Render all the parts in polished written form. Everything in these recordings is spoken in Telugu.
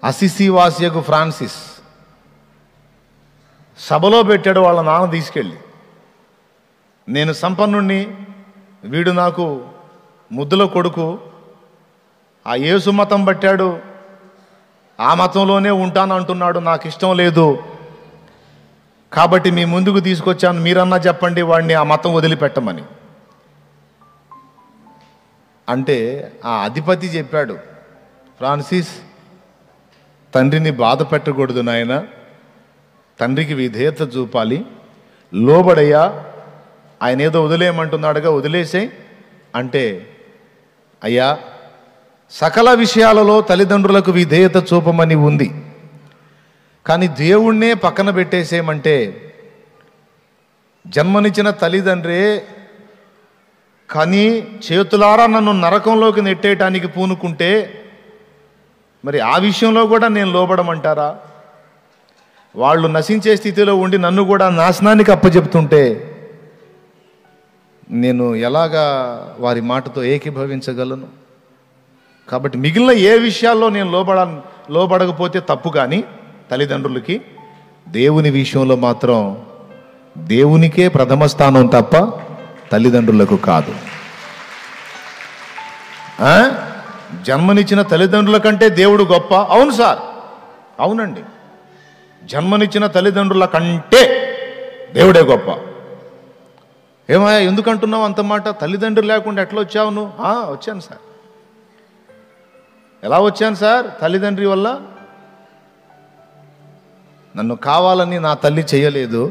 అసిసి వాసియకు ఫ్రాన్సిస్ సభలో పెట్టాడు వాళ్ళ నాన్న తీసుకెళ్ళి. నేను సంపన్నుణ్ణి, వీడు నాకు ముద్దుల కొడుకు, ఆ యేసు మతం పట్టాడు, ఆ మతంలోనే ఉంటాను అంటున్నాడు, నాకు ఇష్టం లేదు కాబట్టి మీ ముందుకు తీసుకొచ్చాను, మీరన్నా చెప్పండి వాడిని ఆ మతం వదిలిపెట్టమని. అంటే ఆ అధిపతి చెప్పాడు, ఫ్రాన్సిస్, తండ్రిని బాధ పెట్టకూడదు నాయన, తండ్రికి విధేయత చూపాలి, లోబడయ్యా, ఆయన ఏదో వదిలేయమంటున్నాడుగా వదిలేసే అంటే, అయ్యా సకల విషయాలలో తల్లిదండ్రులకు విధేయత చూపమని ఉంది, కానీ దేవుణ్ణే పక్కన పెట్టేసేయమంటే, జన్మనిచ్చిన తల్లిదండ్రే కానీ చేతులారా నన్ను నరకంలోకి నెట్టేయటానికి పూనుకుంటే మరి ఆ విషయంలో కూడా నేను లోబడమంటారా? వాళ్ళు నశించే స్థితిలో ఉండి నన్ను కూడా నాశనానికి అప్పచెప్తుంటే నేను ఎలాగా వారి మాటతో ఏకీభవించగలను? కాబట్టి మిగిలిన ఏ విషయాల్లో నేను లోబడకపోతే తప్పు, కానీ తల్లిదండ్రులకి, దేవుని విషయంలో మాత్రం దేవునికే ప్రథమ స్థానం తప్ప తల్లిదండ్రులకు కాదు. జన్మనిచ్చిన తల్లిదండ్రుల కంటే దేవుడు గొప్ప? అవును సార్, అవునండి, జన్మనిచ్చిన తల్లిదండ్రుల కంటే దేవుడే గొప్ప. ఏమయ్యా ఎందుకంటున్నావు అంత మాట? తల్లిదండ్రులు లేకుండా ఎట్లా వచ్చావు నువ్వు? వచ్చాను సార్. ఎలా వచ్చాను సార్? తల్లిదండ్రి వల్ల. నన్ను కావాలని నా తల్లి చేయలేదు,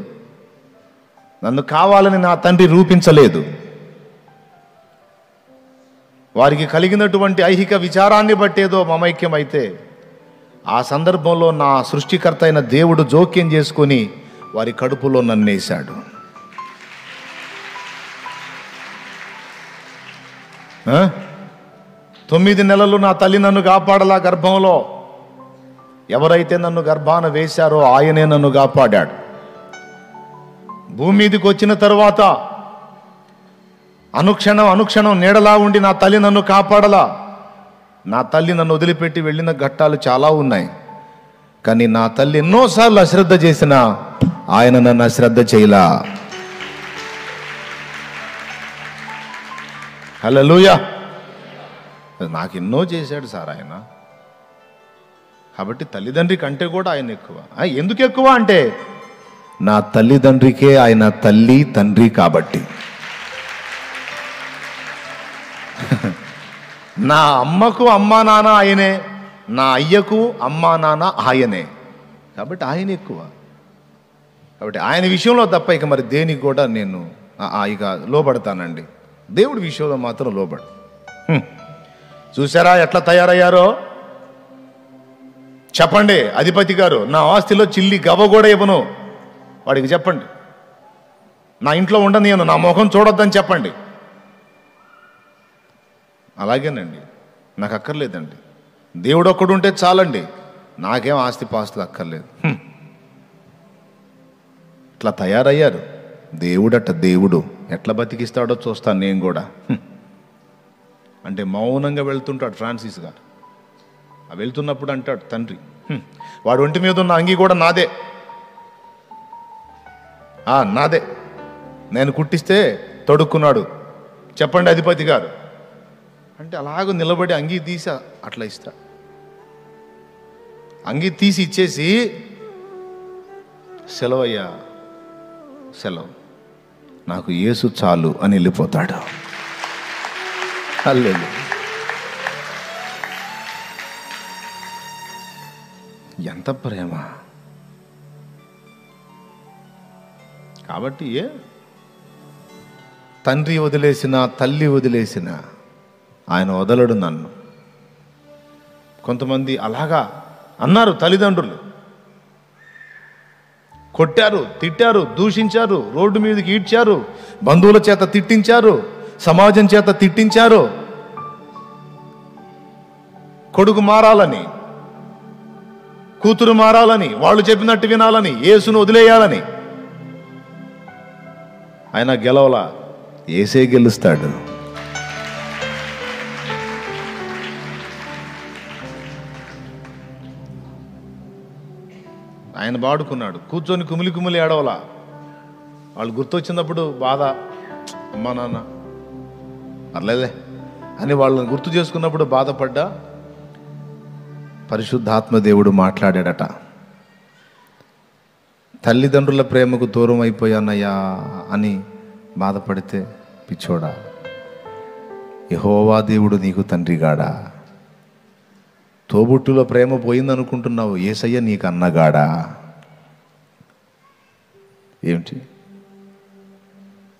నన్ను కావాలని నా తండ్రి రూపించలేదు. వారికి కలిగినటువంటి ఐహిక విచారాన్ని బట్టేదో మమైక్యమైతే ఆ సందర్భంలో నా సృష్టికర్త అయిన దేవుడు జోక్యం చేసుకొని వారి కడుపులో నన్నేశాడు. 9 నెలలు నా తల్లి నన్ను కాపాడలా గర్భంలో. ఎవరైతే నన్ను గర్భాన వేశారో ఆయనే నన్ను కాపాడాడు. భూమి మీదకి వచ్చిన తరువాత అనుక్షణం నీడలా ఉండి నా తల్లి నన్ను కాపాడలా. నా తల్లి నన్ను వదిలిపెట్టి వెళ్ళిన ఘట్టాలు చాలా ఉన్నాయి, కానీ నా తల్లి ఎన్నోసార్లు అశ్రద్ధ చేసినా ఆయన నన్ను అశ్రద్ధ చేయలా. హల్లెలూయా. నాకు ఎన్నో చేశాడు సార్ ఆయన. కాబట్టి తల్లిదండ్రి కంటే కూడా ఆయన ఎక్కువ. ఎందుకు ఎక్కువ అంటే నా తల్లిదండ్రికే ఆయన తల్లి తండ్రి కాబట్టి. నా అమ్మకు అమ్మా నాన్న ఆయనే, నా అయ్యకు అమ్మా నాన్న ఆయనే, కాబట్టి ఆయన ఎక్కువ. కాబట్టి ఆయన విషయంలో తప్ప ఇక మరి దేనికి కూడా నేను ఇక లోబడతానండి. దేవుడి విషయంలో మాత్రం లోబడు. చూసారా ఎట్లా తయారయ్యారో? చెప్పండి అధిపతి గారు, నా ఆస్తిలో చిల్లి గవ్వ కూడా ఇవ్వను వాడికి చెప్పండి, నా ఇంట్లో ఉండనియను, నా ముఖం చూడొద్దని చెప్పండి. అలాగేనండి, నాకు అక్కర్లేదండి, దేవుడు ఒక్కడు ఉంటే చాలండి, నాకేం ఆస్తి పాస్తులు అక్కర్లేదు. ఇట్లా తయారయ్యారు. దేవుడు ఎట్లా బతికిస్తాడో చూస్తాను నేను కూడా. అంటే మౌనంగా వెళ్తుంటాడు ఫ్రాన్సిస్ గారు. వెళ్తున్నప్పుడు అంటాడు తండ్రి, వాడు ఒంటి మీద ఉన్న అంగీ కూడా నాదే, నాదే, నేను కుట్టిస్తే తొడుక్కున్నాడు, చెప్పండి అధిపతి గారు అంటే అలాగ నిలబడి అంగీ తీసి అట్లా ఇస్తా. అంగీ తీసి ఇచ్చేసి సెలవయ్యా సెలవు, నాకు యేసు చాలు అని వెళ్ళిపోతాడు. హల్లెలూయా. ఎంత ప్రేమ! కాబట్టి తండ్రి వదిలేసిన, తల్లి వదిలేసిన ఆయన వదలడు నన్ను. కొంతమంది అలాగా అన్నారు తల్లిదండ్రులు, కొట్టారు, తిట్టారు, దూషించారు, రోడ్డు మీదకి ఈడ్చారు, బంధువుల చేత తిట్టించారు, సమాజం చేత తిట్టించారు. కొడుకు మారాలని, కూతురు మారాలని, వాళ్ళు చెప్పినట్టు వినాలని, యేసును వదిలేయాలని. ఆయన గెలవలా, యేసే గెలుస్తాడు. ఆయన పాడుకున్నాడు, కూర్చొని కుమిలి కుమిలి ఏడవలా. వాళ్ళు గుర్తొచ్చినప్పుడు బాధ, అమ్మా నాన్న పర్లేదే అని వాళ్ళని గుర్తు చేసుకున్నప్పుడు బాధపడ్డా. పరిశుద్ధాత్మ దేవుడు మాట్లాడాడట, తల్లిదండ్రుల ప్రేమకు దూరం అయిపోయానయ్యా అని బాధపడితే, పిచ్చోడా, యెహోవా దేవుడు నీకు తండ్రిగాడా? తోబుట్టులో ప్రేమ పోయిందనుకుంటున్నావు, యేసయ్య నీకు అన్నగాడా? ఏమిటి,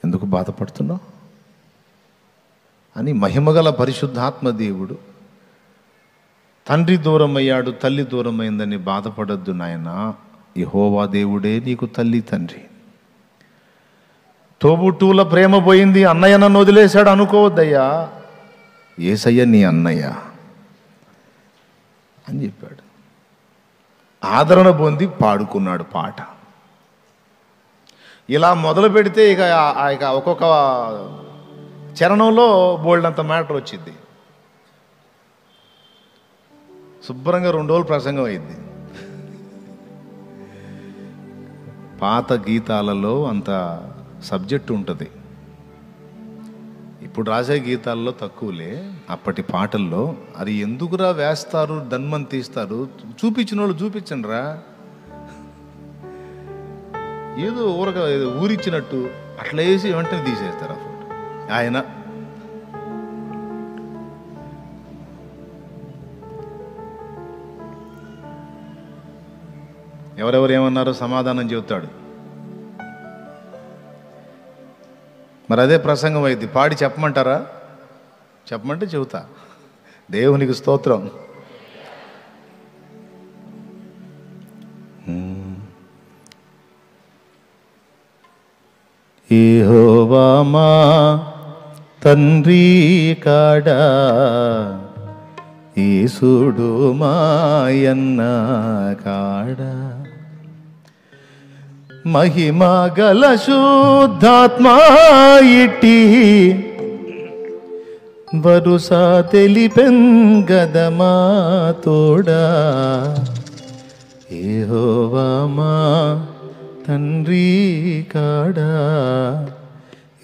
ఎందుకు బాధపడుతున్నావు అని మహిమగల పరిశుద్ధాత్మ దేవుడు, తండ్రి దూరం అయ్యాడు, తల్లి దూరం అయిందని బాధపడద్దు నాయనా, యెహోవా దేవుడే నీకు తల్లి తండ్రి. తోబుట్టువుల ప్రేమ పోయింది, అన్నయ్య నన్ను వదిలేశాడు అనుకోవద్దయ్యా, యేసయ్య నీ అన్నయ్య అని చెప్పాడు. ఆదరణ పొంది పాడుకున్నాడు పాట. ఇలా మొదలు పెడితే ఇక ఒక్కొక్క చరణంలో బోల్డంత మ్యాటర్ వచ్చింది. శుభ్రంగా 2 రోజులు ప్రసంగం అయింది. పాత గీతాలలో అంత సబ్జెక్టు ఉంటుంది, ఇప్పుడు రాసే గీతాల్లో తక్కువలే. అప్పటి పాటల్లో అది ఎందుకురా వేస్తారు, దన్మని తీస్తారు, చూపించిన వాళ్ళు చూపించండి రా, ఏదో ఊరిచ్చినట్టు అట్లా వేసి వెంటనే తీసేస్తారు ఆ ఫోటో. ఆయన ఎవరెవరు ఏమన్నారో సమాధానం చెబుతాడు. మరి అదే ప్రసంగం అయింది. పాడి చెప్పమంటారా? చెప్పమంటే చెబుతా. దేవునికి స్తోత్రం. యెహోవా మా తండ్రి కాడా, యేసుడు మాయన్న కాడా, మహిమ గల శుద్ధాత్మా ఇట్టి వరుస తెలిపెంగదమా తోడా, యెహోవా మా తండ్రి కాడా,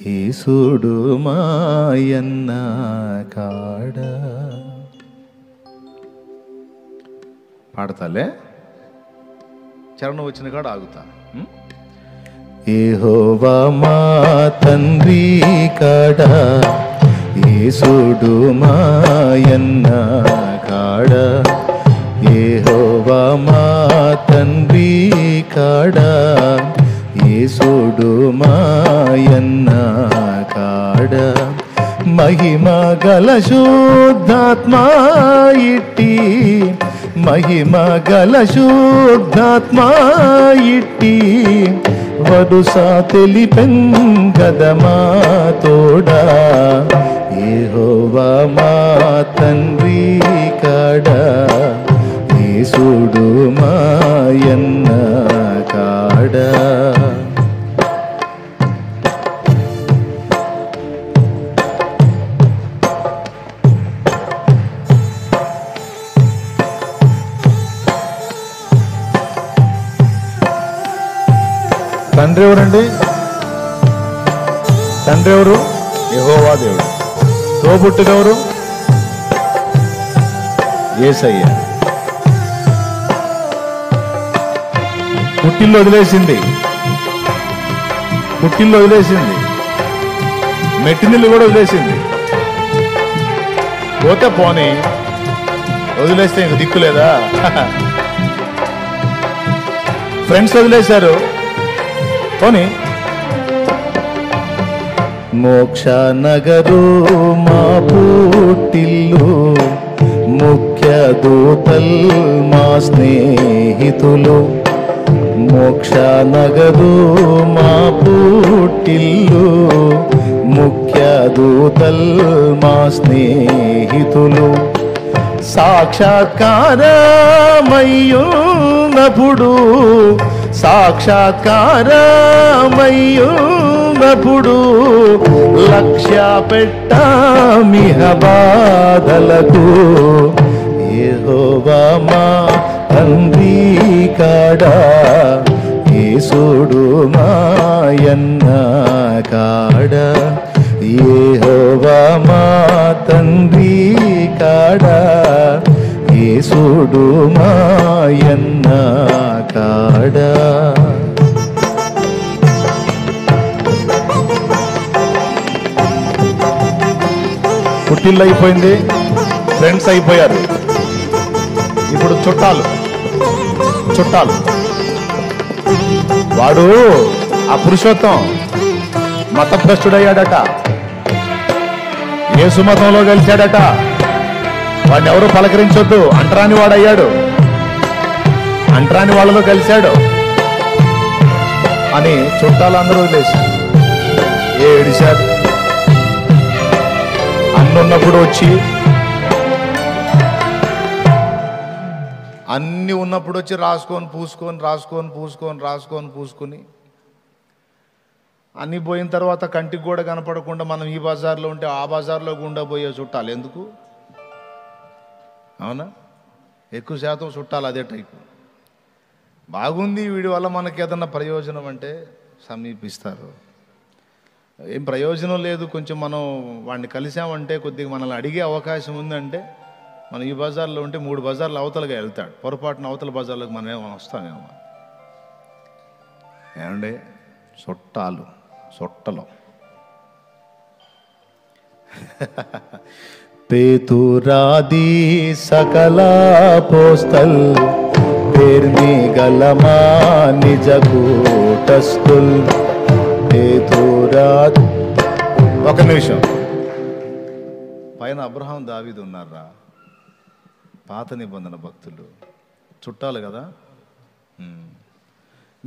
యేసుడు మాయన్న కాడా. పాడతాలే, చరణం వచ్చిన కాడ ఆగుతా. యెహోవా మా తండ్రి కాడా, యేసుడు మాయన్న కాడా, యెహోవా మా తండ్రి కాడా, యేసుడు మాయన్న కాడా, మహిమ గల శుద్ధాత్మా ఇట్టి, మహిమ గల శుద్ధాత్మా ఇట్టి వరుస తెలిపెంగదమా తోడా, యెహోవా మా తండ్రి కాడా, యేసుడు మాయన్న కాడా. తండ్రి ఎవరండి? తండ్రి ఎవరు? యెహోవా దేవుడు. తోబుట్టుకెవరు? యేసయ్య. పుట్టిల్లు వదిలేసింది, పుట్టిల్లు వదిలేసింది, మెట్టినిల్లు కూడా వదిలేసింది. పోతే పోనీ, వదిలేస్తే ఇంక దిక్కు లేదా? ఫ్రెండ్స్ వదిలేశారు, పోనీ. మోక్ష నగరు మా పుట్టిల్లు, ముఖ్య దూతల్ మా స్నేహితులు. మోక్ష నగరు మా పుట్టిల్లు, ముఖ్య దూతల్ మా స్నేహితులు. సాక్షాత్కారమయ్యున్నప్పుడు, సాక్షాత్కారమయ్యున్నప్పుడు లక్ష్య పెట్టామిహ బాధలకు. యెహోవా మా తండ్రి కాడా, యేసుడు మాయన్న కాడా, యెహోవా మా తండ్రి కాడా, యేసుడు మాయన్న కాడా. పుట్టిల్లు అయిపోయింది, ఫ్రెండ్స్ అయిపోయారు, ఇప్పుడు చుట్టాలు. చుట్టాలు వాడు ఆ పురుషోత్తం మతభ్రష్టుడయ్యాడట, యేసు మతంలో కలిశాడట, వాడిని ఎవరు పలకరించొద్దు అంటరాని వాడయ్యాడు, అంటరాని వాళ్ళలో కలిశాడు అని చుట్టాలందరూ వదిలేశారు, ఏడిశారు. అన్నున్నప్పుడు వచ్చి, అన్ని ఉన్నప్పుడు వచ్చి రాసుకొని పూసుకొని రాసుకొని పూసుకొని రాసుకొని పూసుకొని అన్నీ పోయిన తర్వాత కంటికి కూడా కనపడకుండా మనం ఈ బజార్లో ఉంటే ఆ బజార్లో గుండా పోయే చుట్టాలు ఎందుకు? అవునా? ఎక్కువ శాతం చుట్టాలు అదే టైపు. బాగుంది, వీడి వల్ల మనకి ఏదన్నా ప్రయోజనం అంటే సమీపిస్తారు. ఏం ప్రయోజనం లేదు, కొంచెం మనం వాడిని కలిసామంటే కొద్దిగా మనల్ని అడిగే అవకాశం ఉందంటే, మనం ఈ బజార్లో ఉంటే 3 బజార్లు అవతలగా వెళ్తాడు, పొరపాటున అవతల బజార్లోకి మనం ఏమో వస్తామేమో. ఏమండి? చుట్టాలు, చుట్టలు. పేతురాది సకల పోస్తల్ పేర్ని గలమా నిజ కూటస్థుల్. పేతురాది. ఒక నిమిషం, పైన అబ్రహాం దావీదు ఉన్నారా, పాత నిబంధన భక్తులు, చుట్టాలు కదా.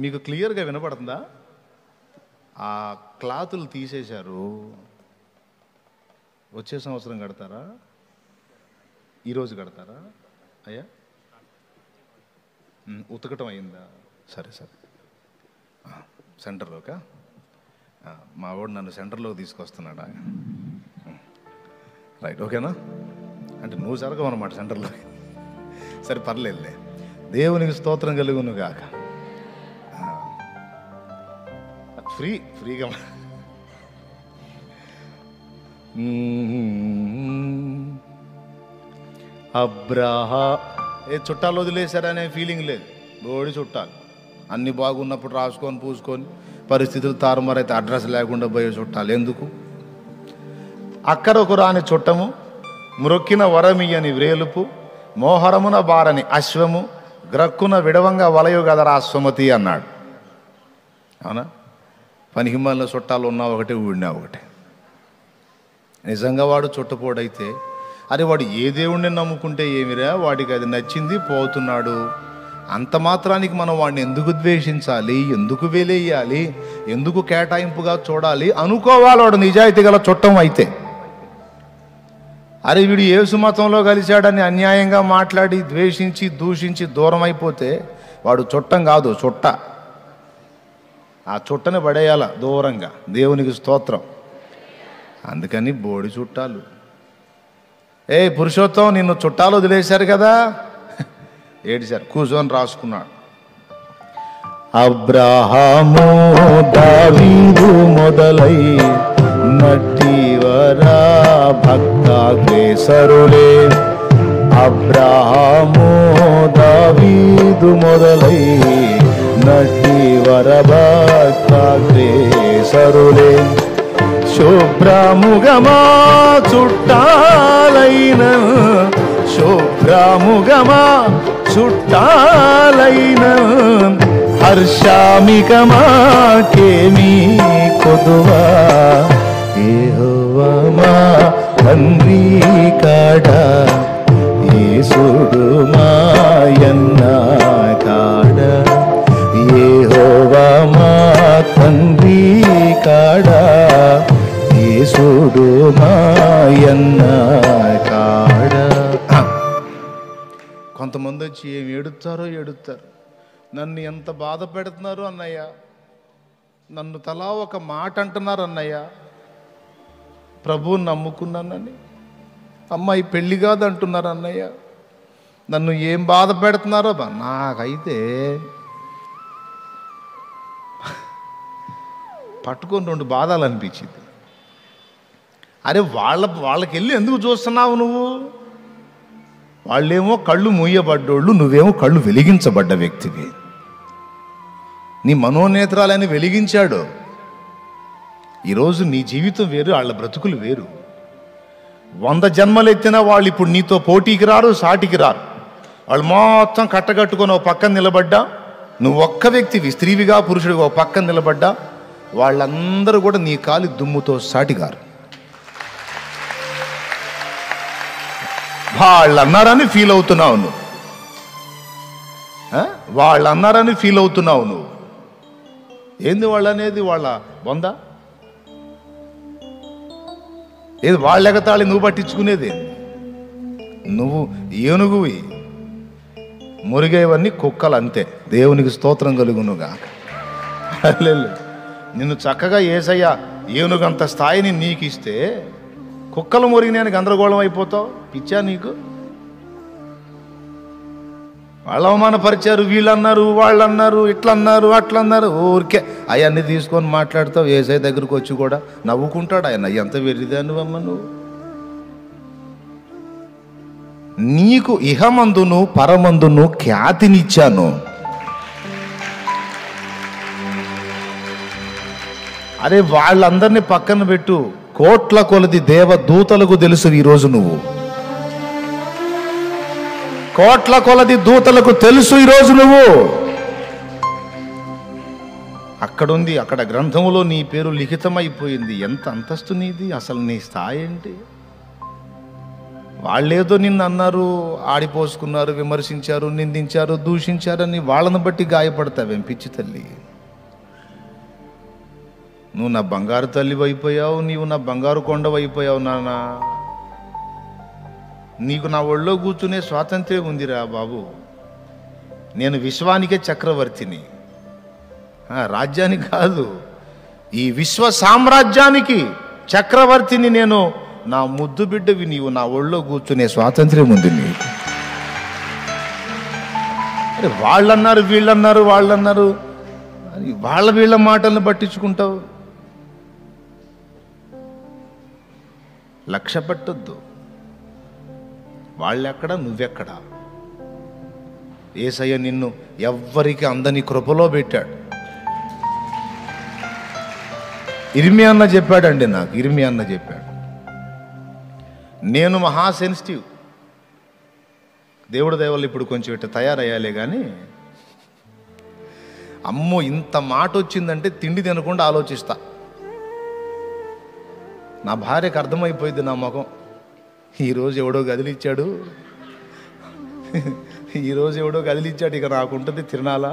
మీకు క్లియర్గా వినపడుతుందా? ఆ క్లాతులు తీసేశారు, వచ్చే సంవత్సరం కడతారా, ఈరోజు కడతారా అయ్యా? ఉతకటం అయిందా? సరే సరే, సెంటర్లోకా? మా వాడు నన్ను సెంటర్లోకి తీసుకొస్తున్నాడా? రైట్, ఓకేనా? అంటే నువ్వు జరగవు అన్నమాట సెంటర్లోకి. సరే పర్లేదులే, దేవునికి స్తోత్రం కలుగును గాక. ఫ్రీగా చుట్టాలు వదిలేశారనే ఫీలింగ్ లేదు, బోడి చుట్టాలు. అన్ని బాగున్నప్పుడు రాసుకొని పూసుకొని, పరిస్థితులు తారుమారైతే అడ్రస్ లేకుండా పోయే చుట్టాలు ఎందుకు? అక్కడొక రాని చుట్టము, మ్రొక్కిన వరమియని వ్రేలుపు, మోహరమున బారని అశ్వము, గ్రక్కున విడవంగా వలయు గదరా అశ్వమతి అన్నాడు. అవునా? పనిహిమాల చుట్టాలు ఉన్నా ఒకటే, ఊడినా ఒకటే. నిజంగా వాడు చుట్టపోడైతే, అరే వాడు ఏ దేవుణ్ణి నమ్ముకుంటే ఏమిరా, వాడికి అది నచ్చింది పోతున్నాడు, అంత మాత్రానికి మనం వాడిని ఎందుకు ద్వేషించాలి, ఎందుకు వెలేయాలి, ఎందుకు కేటాయింపుగా చూడాలి అనుకోవాలి వాడు నిజాయితీ గల చుట్టం అయితే. అరే వీడు యేసు మతంలో కలిశాడని అన్యాయంగా మాట్లాడి ద్వేషించి దూషించి దూరం అయిపోతే వాడు చుట్టం కాదు, చుట్ట. ఆ చుట్టని పడేయాల దూరంగా. దేవునికి స్తోత్రం. అందుకని బోడి చుట్టాలు. పురుషోత్తం నిన్ను చుట్టాలు వదిలేశారు కదా, ఏడిశారు, కూర్చొని రాసుకున్నాడు. అబ్రహాము దావీదు మొదలై నట్టివరా భక్తాగ్రేసరులే. అబ్రహాము దావీదు మొదలై నట్టివర భక్తాగ్రేసరులే. శుభ్రముగమా చుట్టాలైన, శుభ్రముగమా చుట్టాలైన, హర్షామికమా కేమీ కొదువా. యెహోవా మా తండ్రి కాడా, యేసుడు మాయన్న కాడా, యెహోవా మా తండ్రి కాడా, యేసుడు మాయన్న కాడా. కొంతమంది వచ్చి ఏమి ఏడుస్తారో ఏడుస్తారు, నన్ను ఎంత బాధ పెడుతున్నారు అన్నయ్య, నన్ను తలా ఒక మాట అంటున్నారు అన్నయ్య, ప్రభువుని నమ్ముకున్నానని. అమ్మాయి పెళ్ళి కాదు అంటున్నారు అన్నయ్య, నన్ను ఏం బాధ పెడుతున్నారో నాకైతే పట్టుకొని 2 బాధలు అనిపించింది. అరే వాళ్ళకి వెళ్ళి ఎందుకు చూస్తున్నావు నువ్వు? వాళ్ళేమో కళ్ళు మూయబడ్డోళ్ళు, నువ్వేమో కళ్ళు వెలిగించబడ్డ వ్యక్తివి. నీ మనోనేత్రాలని వెలిగించాడు. ఈరోజు నీ జీవితం వేరు, వాళ్ళ బ్రతుకులు వేరు. 100 జన్మలు ఎత్తినా వాళ్ళు ఇప్పుడు నీతో పోటీకి రారు, సాటికి రారు. వాళ్ళు మొత్తం కట్టగట్టుకొని ఒక పక్కన నిలబడ్డా, నువ్వు ఒక్క వ్యక్తివి, స్త్రీవిగా పురుషుడిగా ఒక పక్కన నిలబడ్డా, వాళ్ళందరూ కూడా నీ కాలి దుమ్ముతో సాటిగారు. వాళ్ళు అన్నారని ఫీల్ అవుతున్నావు నువ్వు. వాళ్ళు అన్నారని ఫీల్ అవుతున్నావు నువ్వు. ఏంది వాళ్ళు అనేది? వాళ్ళ బొంద ఏది? వాళ్ళ ఎగతాళి నువ్వు పట్టించుకునేది? నువ్వు ఏనుగువి, మురిగేవన్నీ కుక్కలు అంతే. దేవునికి స్తోత్రం కలుగునుగా. నిన్ను చక్కగా యేసయ్య ఏనుగంత స్థాయిని నీకు ఇస్తే కుక్కలు మురిగినానికి గందరగోళం అయిపోతావు. పిచ్చా నీకు? వాళ్ళు అవమానపరిచారు, వీళ్ళన్నారు, వాళ్ళన్నారు, ఇట్లన్నారు, అట్లన్నారు. ఊరికే అవన్నీ తీసుకొని మాట్లాడతావు. యేసయ్య దగ్గరకు వచ్చి కూడా నవ్వుకుంటాడు ఆయన. ఎంత వెర్రిదానివమ్మ నువ్వు. నీకు ఇహమందును పరమందును ఖ్యాతినిచ్చాను. అరే వాళ్ళందరినీ పక్కన పెట్టు. కోట్ల కొలది దేవదూతలకు తెలుసు ఈరోజు నువ్వు. కోట్ల కొలది దూతలకు తెలుసు ఈరోజు నువ్వు. అక్కడుంది, అక్కడ గ్రంథములో నీ పేరు లిఖితమైపోయింది. ఎంత అంతస్తు నీది, అసలు నీ స్థాయి ఏంటి? వాళ్ళేదో నిన్ను అన్నారు, ఆడిపోసుకున్నారు, విమర్శించారు, నిందించారు, దూషించారని వాళ్ళని బట్టి గాయపడతావేం పిచ్చి తల్లి? నువ్వు నా బంగారు తల్లి అయిపోయావు, నీవు నా బంగారు కొండవైపోయావు నాన్న. నీకు నా ఒళ్ళో కూర్చునే స్వాతంత్ర్యం ఉందిరా బాబు. నేను విశ్వానికే చక్రవర్తిని, రాజ్యానికి కాదు, ఈ విశ్వ సామ్రాజ్యానికి చక్రవర్తిని నేను. నా ముద్దు బిడ్డవి నీవు. నా ఒళ్ళో కూర్చునే స్వాతంత్ర్యం ఉంది నీకు. అరే వాళ్ళన్నారు, వీళ్ళన్నారు, వాళ్ళన్నారు, వాళ్ళ వీళ్ళ మాటలను పట్టించుకుంటావు. లక్ష్య పెట్టొద్దు. వాళ్ళెక్కడ, నువ్వెక్కడ. యేసయ్య నిన్ను ఎవ్వరికి అందని కృపలో పెట్టాడు. ఇర్మియా అన్న చెప్పాడండి నాకు. ఇర్మియా అన్న చెప్పాడు, నేను మహా సెన్సిటివ్. దేవుడి దయవల్ల ఇప్పుడు కొంచెం ఇట్లా తయారయ్యాలే కానీ, అమ్మో ఇంత మాట వచ్చిందంటే తిండి తినకుండా ఆలోచిస్తా. నా భార్యకు అర్థమైపోయింది నా ముఖం. ఈరోజు ఎవడో గదిలిచ్చాడు, ఈరోజు ఎవడో గదిలిచ్చాడు, ఇక నాకుంటుంది తినాలా,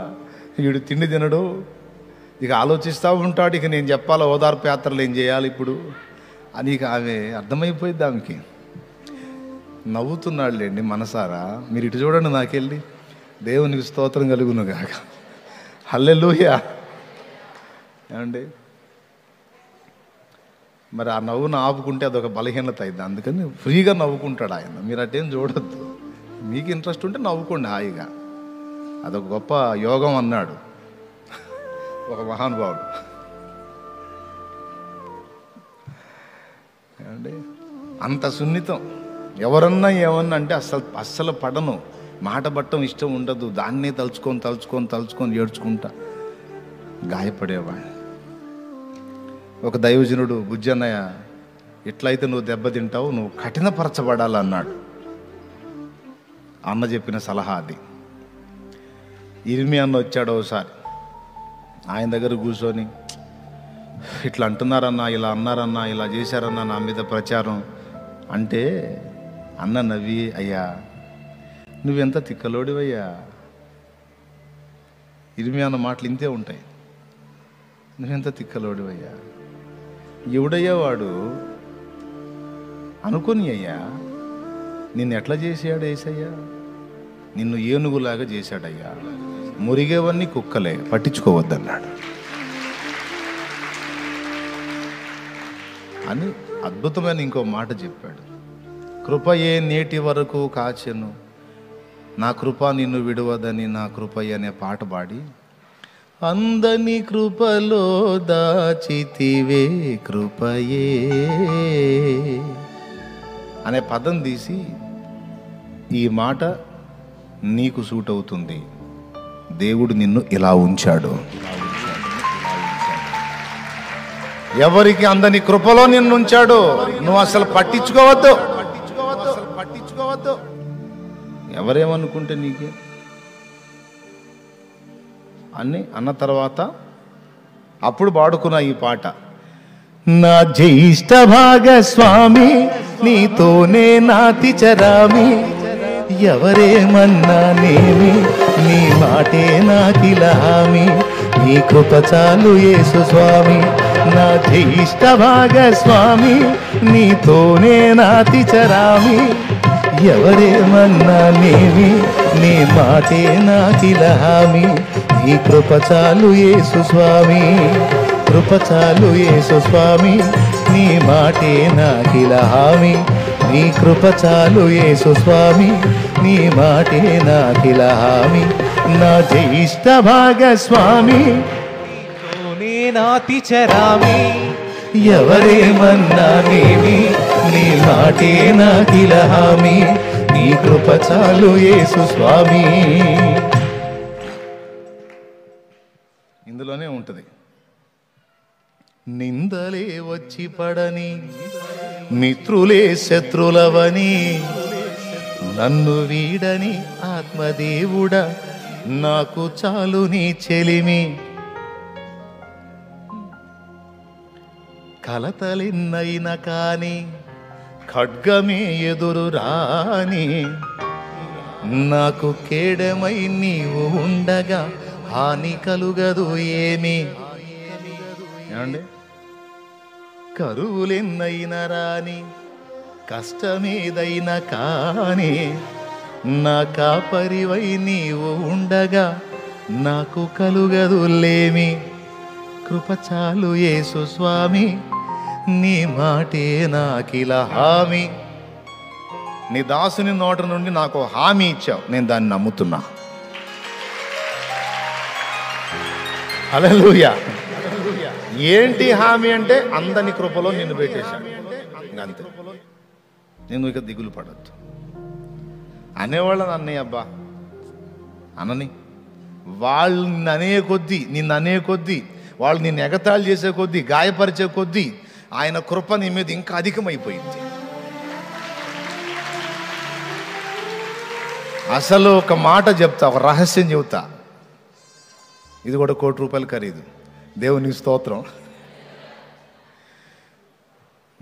వీడు తిండి తినడు, ఇక ఆలోచిస్తూ ఉంటాడు, ఇక నేను చెప్పాలా ఓదార్పు యాత్రలు ఏం చేయాలి ఇప్పుడు అని. ఇక ఆమె అర్థమైపోయింది ఆమెకి. నవ్వుతున్నాడులేండి మనసారా. మీరు ఇటు చూడండి నాకెళ్ళి. దేవునికి స్తోత్రం కలుగును గాక. హల్లెలూయా. ఏమండి, మరి ఆ నవ్వును ఆపుకుంటే అదొక బలహీనత అయింది. అందుకని ఫ్రీగా నవ్వుకుంటాడు ఆయన. మీరు అటేం చూడొద్దు. మీకు ఇంట్రెస్ట్ ఉంటే నవ్వుకోండి హాయిగా. అదొక గొప్ప యోగం అన్నాడు ఒక మహానుభావుడు. ఏమండి, అంత సున్నితం. ఎవరన్నా ఏమన్నా అంటే అస్సలు పడను, మాట పట్టడం ఇష్టం ఉండదు. దాన్నే తలుచుకొని ఏడ్చుకుంటా గాయపడేవాడిని. ఒక దైవజనుడు, బుజ్జన్నయ్య, ఎట్లయితే నువ్వు దెబ్బతింటావు, నువ్వు కఠినపరచబడాలన్నాడు. అన్న చెప్పిన సలహా అది. ఇర్మియా అన్న వచ్చాడు ఒకసారి ఆయన దగ్గర కూర్చొని, ఇట్లా అంటున్నారన్నా, ఇలా అన్నారన్నా, ఇలా చేశారన్నా నా మీద ప్రచారం అంటే, అన్న నవ్వి, అయ్యా నువ్వెంత తిక్కలోడివయ్యా. ఇర్మియా అన్న మాటలు ఇంతే ఉంటాయి. నువ్వెంత తిక్కలోడివయ్యా, ఎవడయ్యా వాడు అనుకొని, అయ్యా నిన్ను ఎట్లా చేశాడు యేసయ్యా? నిన్ను ఏనుగులాగా చేశాడయ్యా. మురిగేవన్నీ కుక్కలే, పట్టించుకోవద్దన్నాడు అని అద్భుతమైన ఇంకో మాట చెప్పాడు. కృపయే నేటి వరకు కాచెను, నా కృప నిన్ను విడువదని నా కృపయ్య అనే పాట పాడి, అందని కృపలో దాచితివే కృపయే అనే పదం తీసి ఈ మాట నీకు సూట్ అవుతుంది. దేవుడు నిన్ను ఇలా ఉంచాడు. ఎవరికి అందని కృపలో నిన్ను ఉంచాడు. నువ్వు అసలు పట్టించుకోవద్దు. ఎవరేమనుకుంటే నీకే అని అన్న తర్వాత అప్పుడు పాడుకున్న ఈ పాట, నా జ్యేష్ఠ భాగస్వామి నీతోనే నాతి చరామి, ఎవరేమన్నా నేమి నీ మాటే నాకిల హామీ, నీ కృప చాలు యేసు స్వామి. నా జ్యేష్ఠ భాగస్వామి నీతోనే నాతి చరామి, ఎవరేమన్నా నేమి నీ మాటే నాకిల హామీ, నీ కృప చాలు యేసు స్వామి. కృప చాలు యేసు స్వామి, నీ మాటే నాకిల హామీ, నీ కృప చాలు యేసు స్వామి, నీ మాటే నాకిల హామీ. నా జ్యేష్ఠ భాగస్వామి నీతోనే నాతి చరామి, ఎవరేమన్నా నేమి నీ మాటే నాకిల హామీ, నీ కృప చాలు యేసు స్వామి. ఇందులోనే ఉంటుంది, నిందలే వచ్చి పడని మిత్రులే శత్రులవని, నన్ను వీడని ఆత్మదేవుడా నాకు చాలు నీ చెలిమి, కలతలిన్నైన కాని ఖడ్గమే ఎదురు రాని, నాకు కేడమై నీవు ఉండగా హాని కలుగదు ఏమి. ఏమండి, కరువులెన్నైనా రాని కష్టమేదైనా కాని, నా కాపరివై నీవు ఉండగా నాకు కలుగదు లేమి, కృప చాలు యేసు స్వామి, నీ మాటే నాకిల హామీ. నీ దాసుని నోట నుండి నాకు హామీ ఇచ్చావు, నేను దాన్ని నమ్ముతున్నా. హల్లెలూయా. ఏంటి హామీ అంటే, అందని కృపలో నిన్ను పెట్టేశాను, అంతే. నేను ఇక దిగులు పడద్దు. అనేవాళ్ళని అన్నయ్య అబ్బా అనని, వాళ్ళు నిన్ను అనే కొద్దీ వాళ్ళు నిన్ను ఎగతాళి చేసే కొద్దీ, గాయపరిచే కొద్దీ ఆయన కృప నీ మీద ఇంకా అధికమైపోయింది. అసలు ఒక మాట చెప్తా, ఒక రహస్యం చెబుతా, ఇది కూడా ₹1 కోటి ఖరీదు. దేవునికి స్తోత్రం.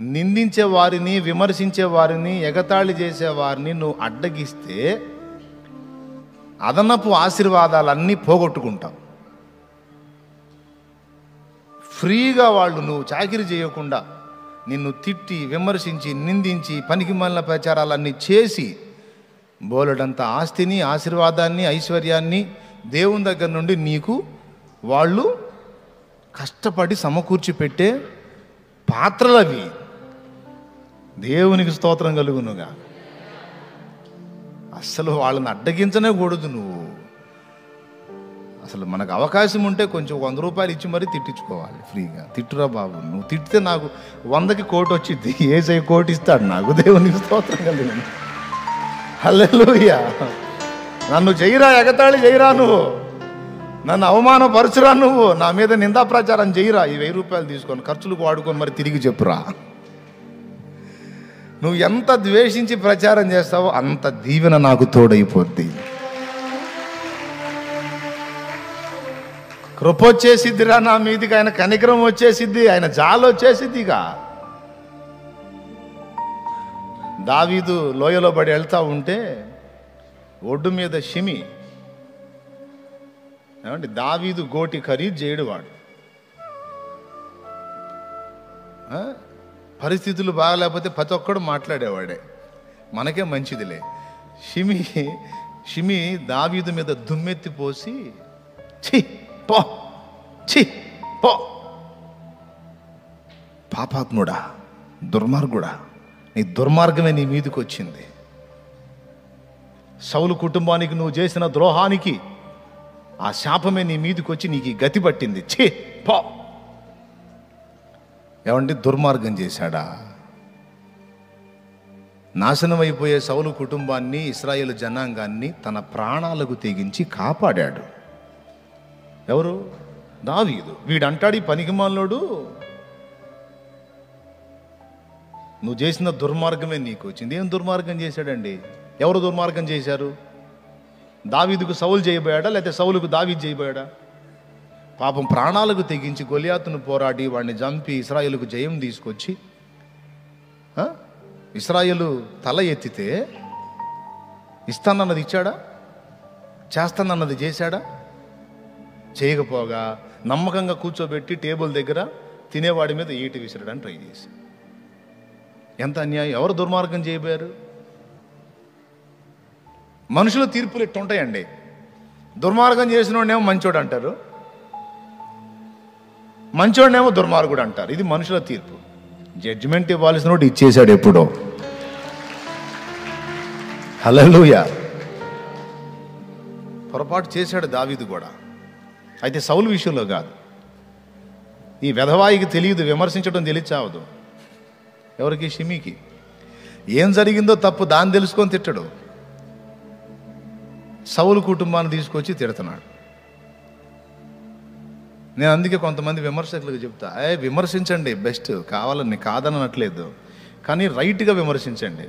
నిందించే వారిని, విమర్శించే వారిని, ఎగతాళి చేసే వారిని నువ్వు అడ్డగిస్తే అదనపు ఆశీర్వాదాలన్నీ పోగొట్టుకుంటావు. ఫ్రీగా వాళ్ళు నువ్వు చాకిరీ చేయకుండా నిన్ను తిట్టి, విమర్శించి, నిందించి, పనికిమాలిన ప్రచారాలన్నీ చేసి బోలెడంత ఆస్తిని, ఆశీర్వాదాన్ని, ఐశ్వర్యాన్ని దేవుని దగ్గర నుండి నీకు వాళ్ళు కష్టపడి సమకూర్చి పెట్టే పాత్రలవి. దేవునికి స్తోత్రం కలుగునుగా. అస్సలు వాళ్ళని అడ్డగించనే కూడదు నువ్వు. అసలు మనకు అవకాశం ఉంటే కొంచెం ₹100 ఇచ్చి మరీ తిట్టించుకోవాలి ఫ్రీగా. తిట్టురా బాబు, నువ్వు తిట్టితే నాకు 100కి కోటి వచ్చింది, యేసయ్య కోటి ఇస్తాడు నాకు. దేవునికి స్తోత్రం కలిగింది. హల్లెలూయా. నన్ను చెయ్యరా, ఎగతాళి చెయ్యరా, నువ్వు నన్ను అవమానపరచురా, నువ్వు నా మీద నిందా ప్రచారం చెయ్యరా, ఈ ₹1000 తీసుకొని ఖర్చులకు వాడుకొని మరి తిరిగి చెప్పురా. నువ్వు ఎంత ద్వేషించి ప్రచారం చేస్తావో అంత దీవెన నాకు తోడైపోద్ది. కృప వచ్చేసిద్దిరా నా మీదికి, ఆయన కనికరం వచ్చేసిద్ది, ఆయన జాలు వచ్చేసిద్దిగా. దావీదు లోయలో పడి వెళ్తా ఉంటే ఒడ్డు మీద షిమి, ఏమంటే దావీదు గోటి ఖరీదు చేయడు వాడు. పరిస్థితులు బాగలేకపోతే ప్రతి ఒక్కడు మాట్లాడేవాడే, మనకే మంచిదిలే. షిమి దావీదు మీద దుమ్మెత్తి పోసి, ఛీ పో, ఛీ పో, పాపాత్ముడా, దుర్మార్గుడా, నీ దుర్మార్గమే నీ మీదకి వచ్చింది. సౌలు కుటుంబానికి నువ్వు చేసిన ద్రోహానికి ఆ శాపమే నీ మీదకి వచ్చి నీకు ఈ గతి పట్టింది. ఛీ పో. ఏమంటే దుర్మార్గం చేశాడా? నాశనం అయిపోయే సౌలు కుటుంబాన్ని, ఇశ్రాయేలు జనాంగాన్ని తన ప్రాణాలకు తెగించి కాపాడాడు. ఎవరు? దావీదు. వీడంటాడు, ఈ పనికిమాలోడు, నువ్వు చేసిన దుర్మార్గమే నీకు వచ్చింది. ఏం దుర్మార్గం చేశాడండి? ఎవరు దుర్మార్గం చేశారు? దావీదుకు సౌలు చేయబోయాడా, లేకపోతే సౌలుకు దావీదు చేయబోయాడా? పాపం ప్రాణాలకు తెగించి గొలియాతును పోరాడి వాడిని చంపి ఇశ్రాయేలుకు జయం తీసుకొచ్చి ఇశ్రాయేలు తల ఎత్తితే ఇస్తానన్నది ఇచ్చాడా? చేస్తానన్నది చేశాడా? చేయకపోగా నమ్మకంగా కూర్చోబెట్టి టేబుల్ దగ్గర తినేవాడి మీద ఈటి విసిరడానికి ట్రై చేసి, ఎంత అన్యాయం! ఎవరు దుర్మార్గం చేయబోయారు? మనుషుల తీర్పులు ఎట్టుంటాయండి. దుర్మార్గం చేసిన వాడినేమో మంచోడు అంటారు, మంచోడినేమో దుర్మార్గుడు అంటారు. ఇది మనుషుల తీర్పు. జడ్జిమెంట్ ఇవ్వాల్సిన వాడు ఇచ్చేశాడు ఎప్పుడో. హల్లెలూయా. పొరపాటు చేశాడు దావీదు కూడా. అయితే సౌలు విషయంలో కాదు. ఈ వెధవాయికి తెలియదు, విమర్శించడం తెలియచావదు. ఎవరికి? షిమీకి. ఏం జరిగిందో తప్పు దాన్ని తెలుసుకొని తిట్టడు. సౌలు కుటుంబాన్ని తీసుకొచ్చి తిడుతున్నాడు. నేను అందుకే కొంతమంది విమర్శకులకు చెప్తా, విమర్శించండి, బెస్ట్, కావాలని కాదనట్లేదు, కానీ రైట్గా విమర్శించండి.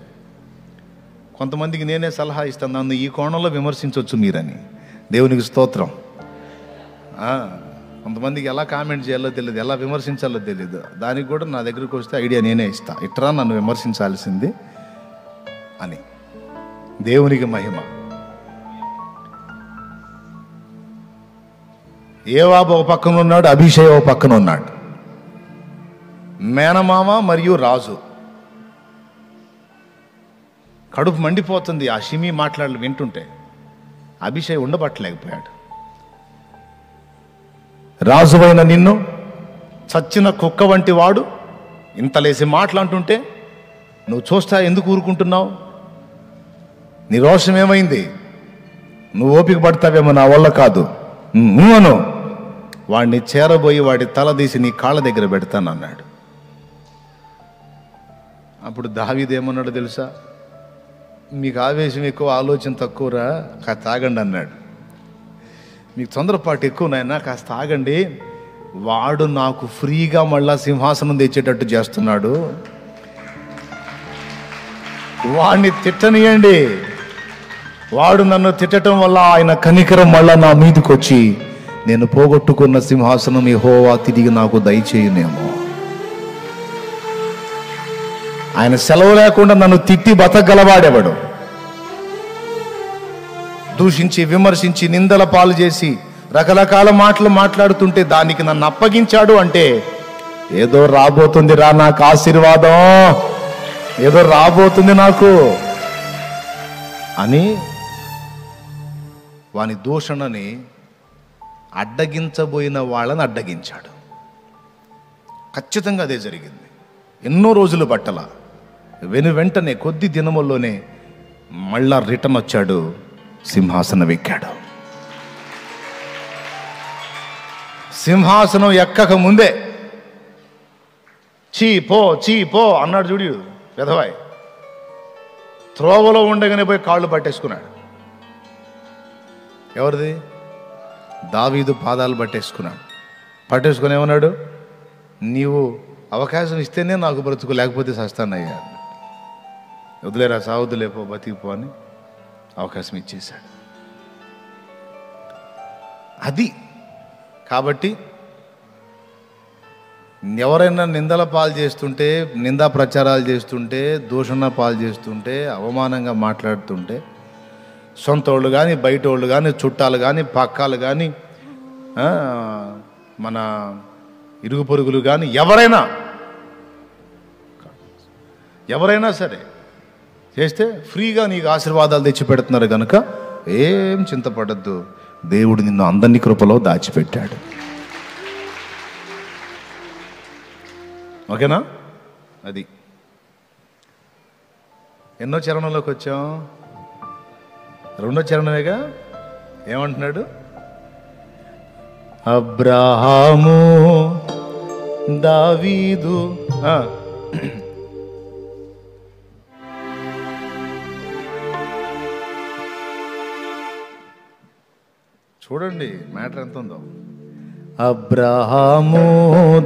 కొంతమందికి నేనే సలహా ఇస్తాను, నన్ను ఈ కోణంలో విమర్శించవచ్చు మీరని. దేవునికి స్తోత్రం. కొంతమందికి ఎలా కామెంట్ చేయాలో తెలియదు, ఎలా విమర్శించాలో తెలియదు. దానికి కూడా నా దగ్గరికి వస్తే ఐడియా నేనే ఇస్తా, ఇట్రా నన్ను విమర్శించాల్సింది అని. దేవునికి మహిమ. యోవాబు ఒక పక్కన ఉన్నాడు, అభిషై ఒక పక్కన ఉన్నాడు. మేనమామ మరియు రాజు. కడుపు మండిపోతుంది ఆ షిమీ మాట్లాడలు వింటుంటే. అభిషై ఉండబట్టలేకపోయాడు. రాజువైన నిన్ను చచ్చిన కుక్క వంటి వాడు ఇంతలేసి మాట్లాడుతుంటే నువ్వు చూస్తా ఎందుకు ఊరుకుంటున్నావు? నీ రోషం ఏమైంది? నువ్వు ఓపిక పడతావేమో, నా వల్ల కాదు నువ్వును. వాడిని చేరబోయి వాడి తల తీసి నీ కాళ్ళ దగ్గర పెడతానన్నాడు. అప్పుడు దావీదు ఏమన్నాడు తెలుసా? మీకు ఆవేశం ఎక్కువ, ఆలోచన తక్కువరా, కాస్త తాగండి అన్నాడు. మీకు తొందరపాటు ఎక్కువ నాయనా, కాస్త ఆగండి. వాడు నాకు ఫ్రీగా మళ్ళా సింహాసనం తెచ్చేటట్టు చేస్తున్నాడు, వాడిని తిట్టనియండి. వాడు నన్ను తిట్టడం వల్ల ఆయన కనికరం మళ్ళా నా మీదకి వచ్చి నేను పోగొట్టుకున్న సింహాసనం యెహోవా తిరిగి నాకు దయచేయునేమో. ఆయన సెలవు లేకుండా నన్ను తిట్టి బతకగలవాడెవడు? దూషించి, విమర్శించి, నిందల పాలు చేసి, రకరకాల మాటలు మాట్లాడుతుంటే దానికి నన్ను అప్పగించాడు అంటే ఏదో రాబోతుంది రా నాకు ఆశీర్వాదం, ఏదో రాబోతుంది నాకు అని వాని దూషణని అడ్డగించబోయిన వాళ్ళని అడ్డగించాడు. ఖచ్చితంగా అదే జరిగింది. ఎన్నో రోజులు బట్టల వెంటనే కొద్ది దినముల్లోనే మళ్ళా రిటర్న్ వచ్చాడు, సింహాసనం ఎక్కాడు. సింహాసనం ఎక్కక ముందే చీ పో అన్నాడు. చూడు వెధవాయ్, త్రోవలో ఉండగానే పోయి కాళ్ళు పట్టేసుకున్నాడు. ఎవరిది? దావీదు పాదాలు పట్టేసుకున్నాడు. పట్టేసుకుని ఏమన్నాడు? నీవు అవకాశం ఇస్తేనే నాకు బ్రతుకు, లేకపోతే సస్తానయ్యా. వదిలేరా, సావద్దులేపో, బతికిపో అని అవకాశం ఇచ్చేశాడు. అది కాబట్టి ఎవరైనా నిందల పాలు చేస్తుంటే, నిందా ప్రచారాలు చేస్తుంటే, దూషణ పాలు చేస్తుంటే, అవమానంగా మాట్లాడుతుంటే, సొంత వాళ్ళు కానీ, బయట వాళ్ళు కానీ, చుట్టాలు కానీ, పక్కాలు కానీ, మన ఇరుగు పొరుగులు కానీ, ఎవరైనా సరే చేస్తే ఫ్రీగా నీకు ఆశీర్వాదాలు తెచ్చి పెడుతున్నారు కనుక ఏం చింతపడద్దు. దేవుడు నిన్ను అందరినీ కృపలో దాచిపెట్టాడు. ఓకేనా? అది ఎన్నో చరణంలోకి వచ్చాం? రెండో చరణమేగా. ఏమంటున్నాడు? అబ్రాహాము దావీదు. చూడండి మ్యాటర్ ఎంత ఉందో. అబ్రాహాము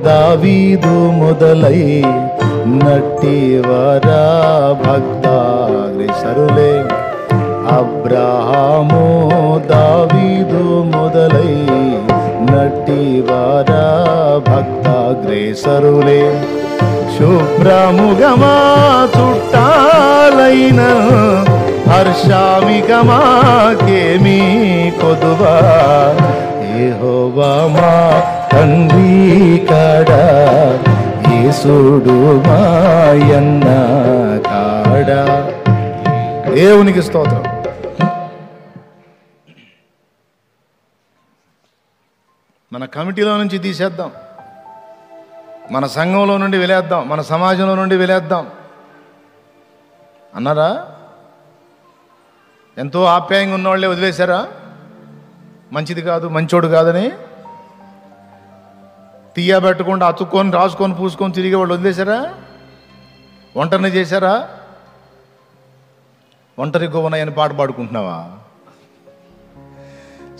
దావీదు మొదలై నట్టివరా భక్తాగ్రేసరులే. అబ్రాహాము దావీదు మొదలై నట్టివరా భక్తాగ్రేసరులే. శుభ్రముగమా చుట్టాలైన హర్షామికమాకేమీ కొదువా. యెహోవా మా తండ్రి కాడా, యేసుడు మాయన్న కాడా. దేవునికి స్తోత్రం. మన కమిటీలో నుంచి తీసేద్దాం, మన సంఘంలో నుండి వెలేద్దాం, మన సమాజంలో నుండి వెలేద్దాం అన్నారా? ఎంతో ఆప్యాయంగా ఉన్నవాళ్ళే వదిలేశారా? మంచిది కాదు, మంచోడు కాదని తీయబెట్టకుండా అతుక్కొని రాసుకొని పూసుకొని తిరిగే వాళ్ళు వదిలేశారా? ఒంటరిని చేశారా? ఒంటరి గోవనయ్యని పాట పాడుకుంటున్నావా?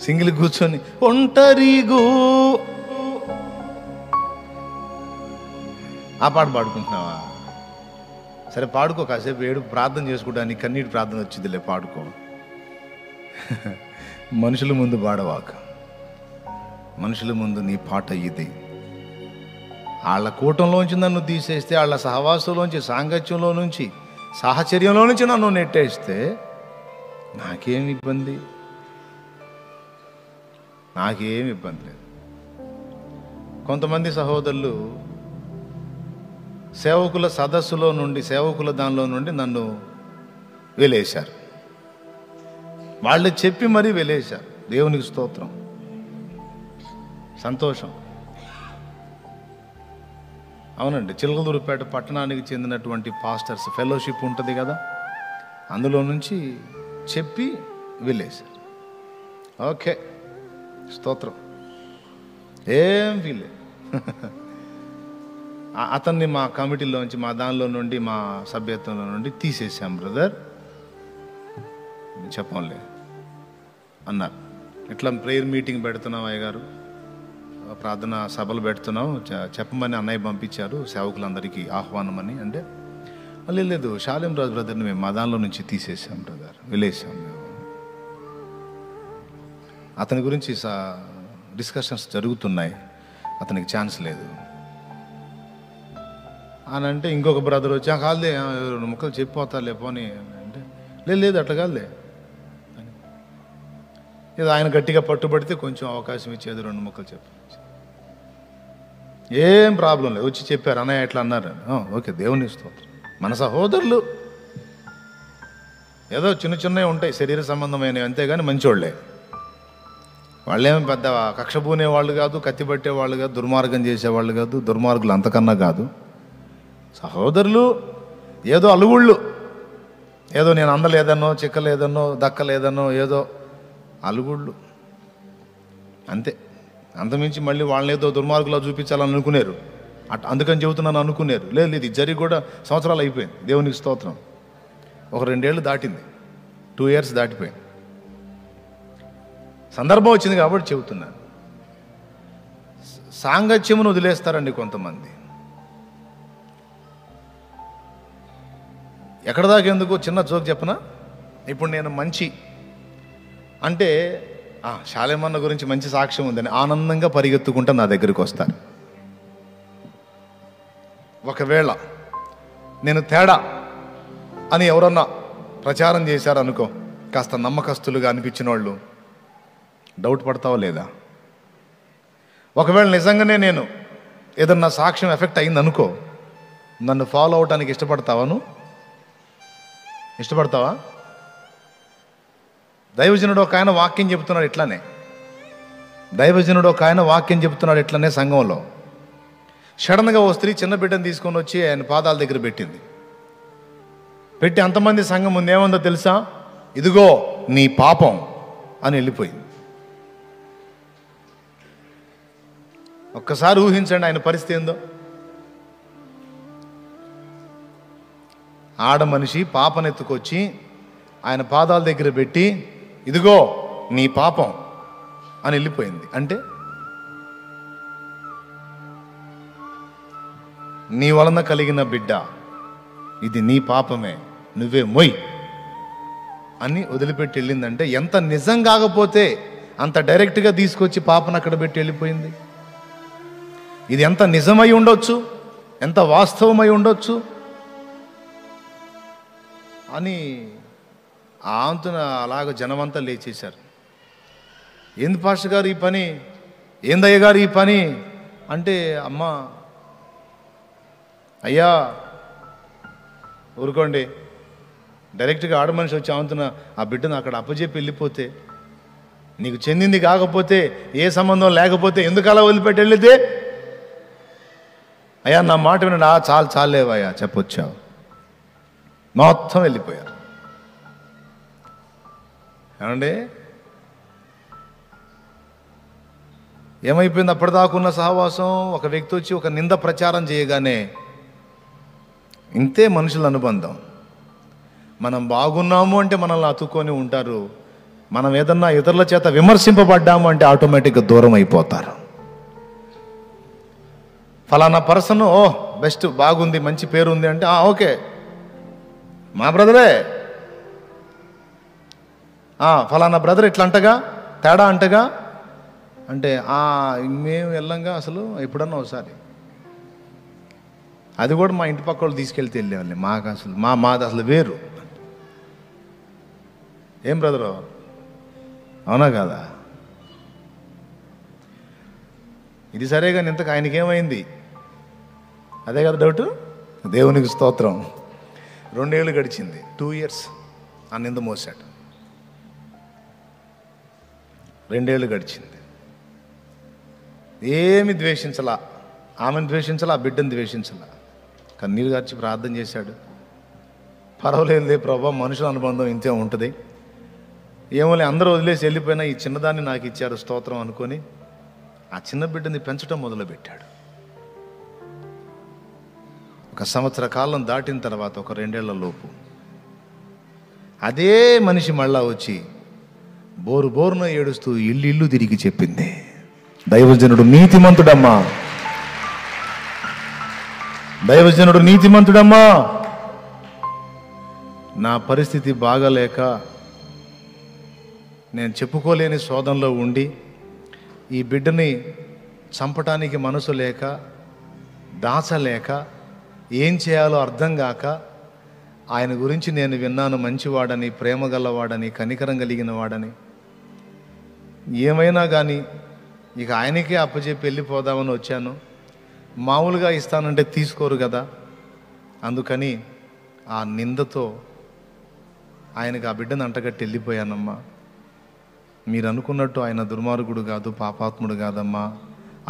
సింగిల్ కూర్చొని ఒంటరిగూ ఆ పాట పాడుకుంటున్నావా? సరే పాడుకో, కాసేపు ఏడు ప్రార్థన చేసుకుంటానికి కన్నీటి ప్రార్థన వచ్చిందిలే, పాడుకో. మనుషుల ముందు పాడవాక, మనుషుల ముందు నీ పాట ఇది. వాళ్ళ కూటంలోంచి నన్ను తీసేస్తే, వాళ్ళ సహవాసంలోంచి, సాంగత్యంలో నుంచి, సాహచర్యంలో నుంచి నన్ను నెట్టేస్తే నాకేమి ఇబ్బంది? నాకేమి ఇబ్బంది లేదు. కొంతమంది సహోదరులు సేవకుల సదస్సులో నుండి, సేవకుల దానిలో నుండి నన్ను వెలేశారు. వాళ్ళు చెప్పి మరీ వెలేశారు. దేవునికి స్తోత్రం, సంతోషం. అవునండి, చిలకలూరుపేట పట్టణానికి చెందినటువంటి పాస్టర్స్ ఫెలోషిప్ ఉంటుంది కదా, అందులో నుంచి చెప్పి వెళ్ళేశారు. ఓకే, స్తోత్రం. ఏం వీలే. అతన్ని మా కమిటీలోంచి, మా దానిలో నుండి, మా సభ్యత్వంలో నుండి తీసేసాం బ్రదర్, చెప్పంలే అన్నారు. ఇట్లా ప్రేయర్ మీటింగ్ పెడుతున్నాం అయ్యగారు, ప్రార్థన సభలు పెడుతున్నాం, చెప్పమని అన్నయ్య పంపించారు సేవకులందరికీ ఆహ్వానం అని. అంటే లేదు, షాలేం రాజు బ్రదర్ని మేము మా దానిలో నుంచి తీసేసాం బ్రదర్, వెళ్ళేసాం మేము. అతని గురించి డిస్కషన్స్ జరుగుతున్నాయి, అతనికి ఛాన్స్ లేదు అని అంటే ఇంకొక బ్రదర్ వచ్చి కాదులే, 2 ముక్కలు చెప్పిపోతారులే పోనీ అంటే, లేదు అట్లా కాదులే. ఇది ఆయన గట్టిగా పట్టుబడితే కొంచెం అవకాశం ఇచ్చేది, 2 ముక్కలు చెప్పి. ఏం ప్రాబ్లం లేదు, వచ్చి చెప్పారు అన్నయ్య ఎట్లా అన్నారు. ఓకే, దేవుని స్తోత్రం. మన సహోదరులు ఏదో చిన్న చిన్నవి ఉంటాయి, శరీర సంబంధమైనవి, అంతేగాని మంచోళ్ళే. వాళ్ళేమి పెద్ద కక్షబూనే వాళ్ళు కాదు, కత్తి పట్టేవాళ్ళు కాదు, దుర్మార్గం చేసేవాళ్ళు కాదు, దుర్మార్గులు అంతకన్నా కాదు. సహోదరులు ఏదో అలుగుళ్ళు, ఏదో నేను అందలేదనో, చిక్కలేదనో, దక్కలేదనో, ఏదో అలుగుళ్ళు అంతే. అంతమించి మళ్ళీ వాళ్ళని ఏదో దుర్మార్గులా చూపించాలని అనుకున్నారు, అందుకని చెబుతున్నాను అనుకున్నారు. లేదు, ఇది జరిగి కూడా సంవత్సరాలు అయిపోయింది. దేవునికి స్తోత్రం. ఒక 2 ఏళ్ళు దాటింది, 2 ఇయర్స్ దాటిపోయింది. సందర్భం వచ్చింది కాబట్టి చెబుతున్నాను. సాంగత్యమును వదిలేస్తారండి కొంతమంది. ఎక్కడ దాకా ఎందుకు? చిన్న జోక్ చెప్పనా? ఇప్పుడు నేను మంచి అంటే శాలేమన్న గురించి మంచి సాక్ష్యం ఉందని ఆనందంగా పరిగెత్తుకుంటా నా దగ్గరికి వస్తారు. ఒకవేళ నేను తేడా అని ఎవరన్నా ప్రచారం చేశారనుకో, కాస్త నమ్మకస్తులుగా అనిపించిన వాళ్ళు డౌట్ పడతావా లేదా? ఒకవేళ నిజంగానే నేను ఏదన్నా సాక్ష్యం ఎఫెక్ట్ అయిందనుకో, నన్ను ఫాలో అవటానికి ఇష్టపడతావా? నువ్వు ఇష్టపడతావా? దైవజనుడు ఒక ఆయన వాక్యం చెబుతున్నాడు ఇట్లానే, దైవజనుడు ఒక ఆయన వాక్యం చెబుతున్నాడు ఇట్లనే సంఘంలో. సడన్గా ఓ స్త్రీ చిన్న బిడ్డను తీసుకొని వచ్చి ఆయన పాదాల దగ్గర పెట్టింది. పెట్టి అంతమంది సంఘం ముందు ఏముందో తెలుసా? ఇదిగో నీ పాపం అని వెళ్ళిపోయింది. ఒక్కసారి ఊహించండి ఆయన పరిస్థితి ఏందో. ఆడ మనిషి పాపనెత్తుకొచ్చి ఆయన పాదాల దగ్గర పెట్టి ఇదిగో నీ పాపం అని వెళ్ళిపోయింది. అంటే నీ వలన కలిగిన బిడ్డ ఇది నీ పాపమే, నువ్వే మొయ్ అని వదిలిపెట్టి వెళ్ళిందంటే ఎంత నిజం కాకపోతే అంత డైరెక్ట్గా తీసుకొచ్చి పాపను అక్కడ పెట్టి వెళ్ళిపోయింది. ఇది ఎంత నిజమై ఉండొచ్చు, ఎంత వాస్తవమై ఉండొచ్చు అని ఆంతున అలాగ జనమంతా లేచేశారు. ఏంది పాస్టర్ గారు ఈ పని, ఏందయ్య గారు ఈ పని అంటే, అమ్మా అయ్యా ఊరుకోండి, డైరెక్ట్గా ఆడ మనిషి వచ్చి ఆంతున ఆ బిడ్డను అక్కడ అప్పచెప్పి వెళ్ళిపోతే, నీకు చెందింది కాకపోతే, ఏ సంబంధం లేకపోతే ఎందుకు అలా వదిలిపెట్టి వెళ్ళితే, అయ్యా నా మాట వినండి, చాలేవయ్యా చెప్పొచ్చావు, మొత్తం వెళ్ళిపోయారు. ఏమండి ఏమైపోయింది? అప్పటిదాకున్న సహవాసం, ఒక వ్యక్తి వచ్చి ఒక నింద ప్రచారం చేయగానే ఇంతే మనుషుల అనుబంధం. మనం బాగున్నాము అంటే మనల్ని అతుక్కొని ఉంటారు, మనం ఏదన్నా ఇతరుల చేత విమర్శింపబడ్డాము అంటే ఆటోమేటిక్గా దూరం అయిపోతారు. ఫలానా పర్సన్ బెస్ట్, బాగుంది, మంచి పేరు ఉంది అంటే ఓకే మా బ్రదరే, ఫలానా బ్రదర్ ఇట్లా అంటగా, తేడా అంటగా అంటే మేము వెళ్ళంగా అసలు ఎప్పుడన్నా ఒకసారి, అది కూడా మా ఇంటి పక్క వాళ్ళు తీసుకెళ్తే వెళ్ళేవాళ్ళే, మాకు అసలు మాది అసలు వేరు. ఏం బ్రదరు, అవునా కాదా? ఇది సరే కానీ ఇంతకు ఆయనకి ఏమైంది? అదే కదా డౌట్. దేవునికి స్తోత్రం. 2 ఏళ్ళు గడిచింది, 2 years ఆ నింద మోసాడు. 2 ఏళ్ళు గడిచింది, ఏమి ద్వేషించలా, ఆమెను ద్వేషించలా, ఆ బిడ్డను ద్వేషించలా. కన్నీరు గార్చి ప్రార్థన చేశాడు. పర్వాలేదులే ప్రభా, మనుషుల అనుబంధం ఇంతే ఉంటుంది, ఏమోలే అందరూ వదిలేసి వెళ్ళిపోయినా ఈ చిన్నదాన్ని నాకు ఇచ్చారు స్తోత్రం అనుకొని ఆ చిన్న బిడ్డని పెంచడం మొదలుపెట్టాడు. 1 సంవత్సర కాలం దాటిన తర్వాత, ఒక 2 ఏళ్ల లోపు అదే మనిషి మళ్ళా వచ్చి బోరున ఏడుస్తూ ఇల్లు తిరిగి చెప్పింది, దైవజనుడు నీతిమంతుడమ్మా, దైవజనుడు నీతిమంతుడమ్మా, నా పరిస్థితి బాగాలేక నేను చెప్పుకోలేని శోధనలో ఉండి ఈ బిడ్డని చంపటానికి మనసు లేక, దాచలేక, ఏం చేయాలో అర్థం కాక, ఆయన గురించి నేను విన్నాను, మంచివాడని, ప్రేమ గలవాడని, కనికరం కలిగిన వాడని, ఏమైనా కానీ ఇక ఆయనకే అప్పచెప్పి వెళ్ళిపోదామని వచ్చాను. మామూలుగా ఇస్తానంటే తీసుకోరు కదా, అందుకని ఆ నిందతో ఆయనకు ఆ బిడ్డను అంటగట్టి వెళ్ళిపోయానమ్మా. మీరు అనుకున్నట్టు ఆయన దుర్మార్గుడు కాదు, పాపాత్ముడు కాదమ్మా,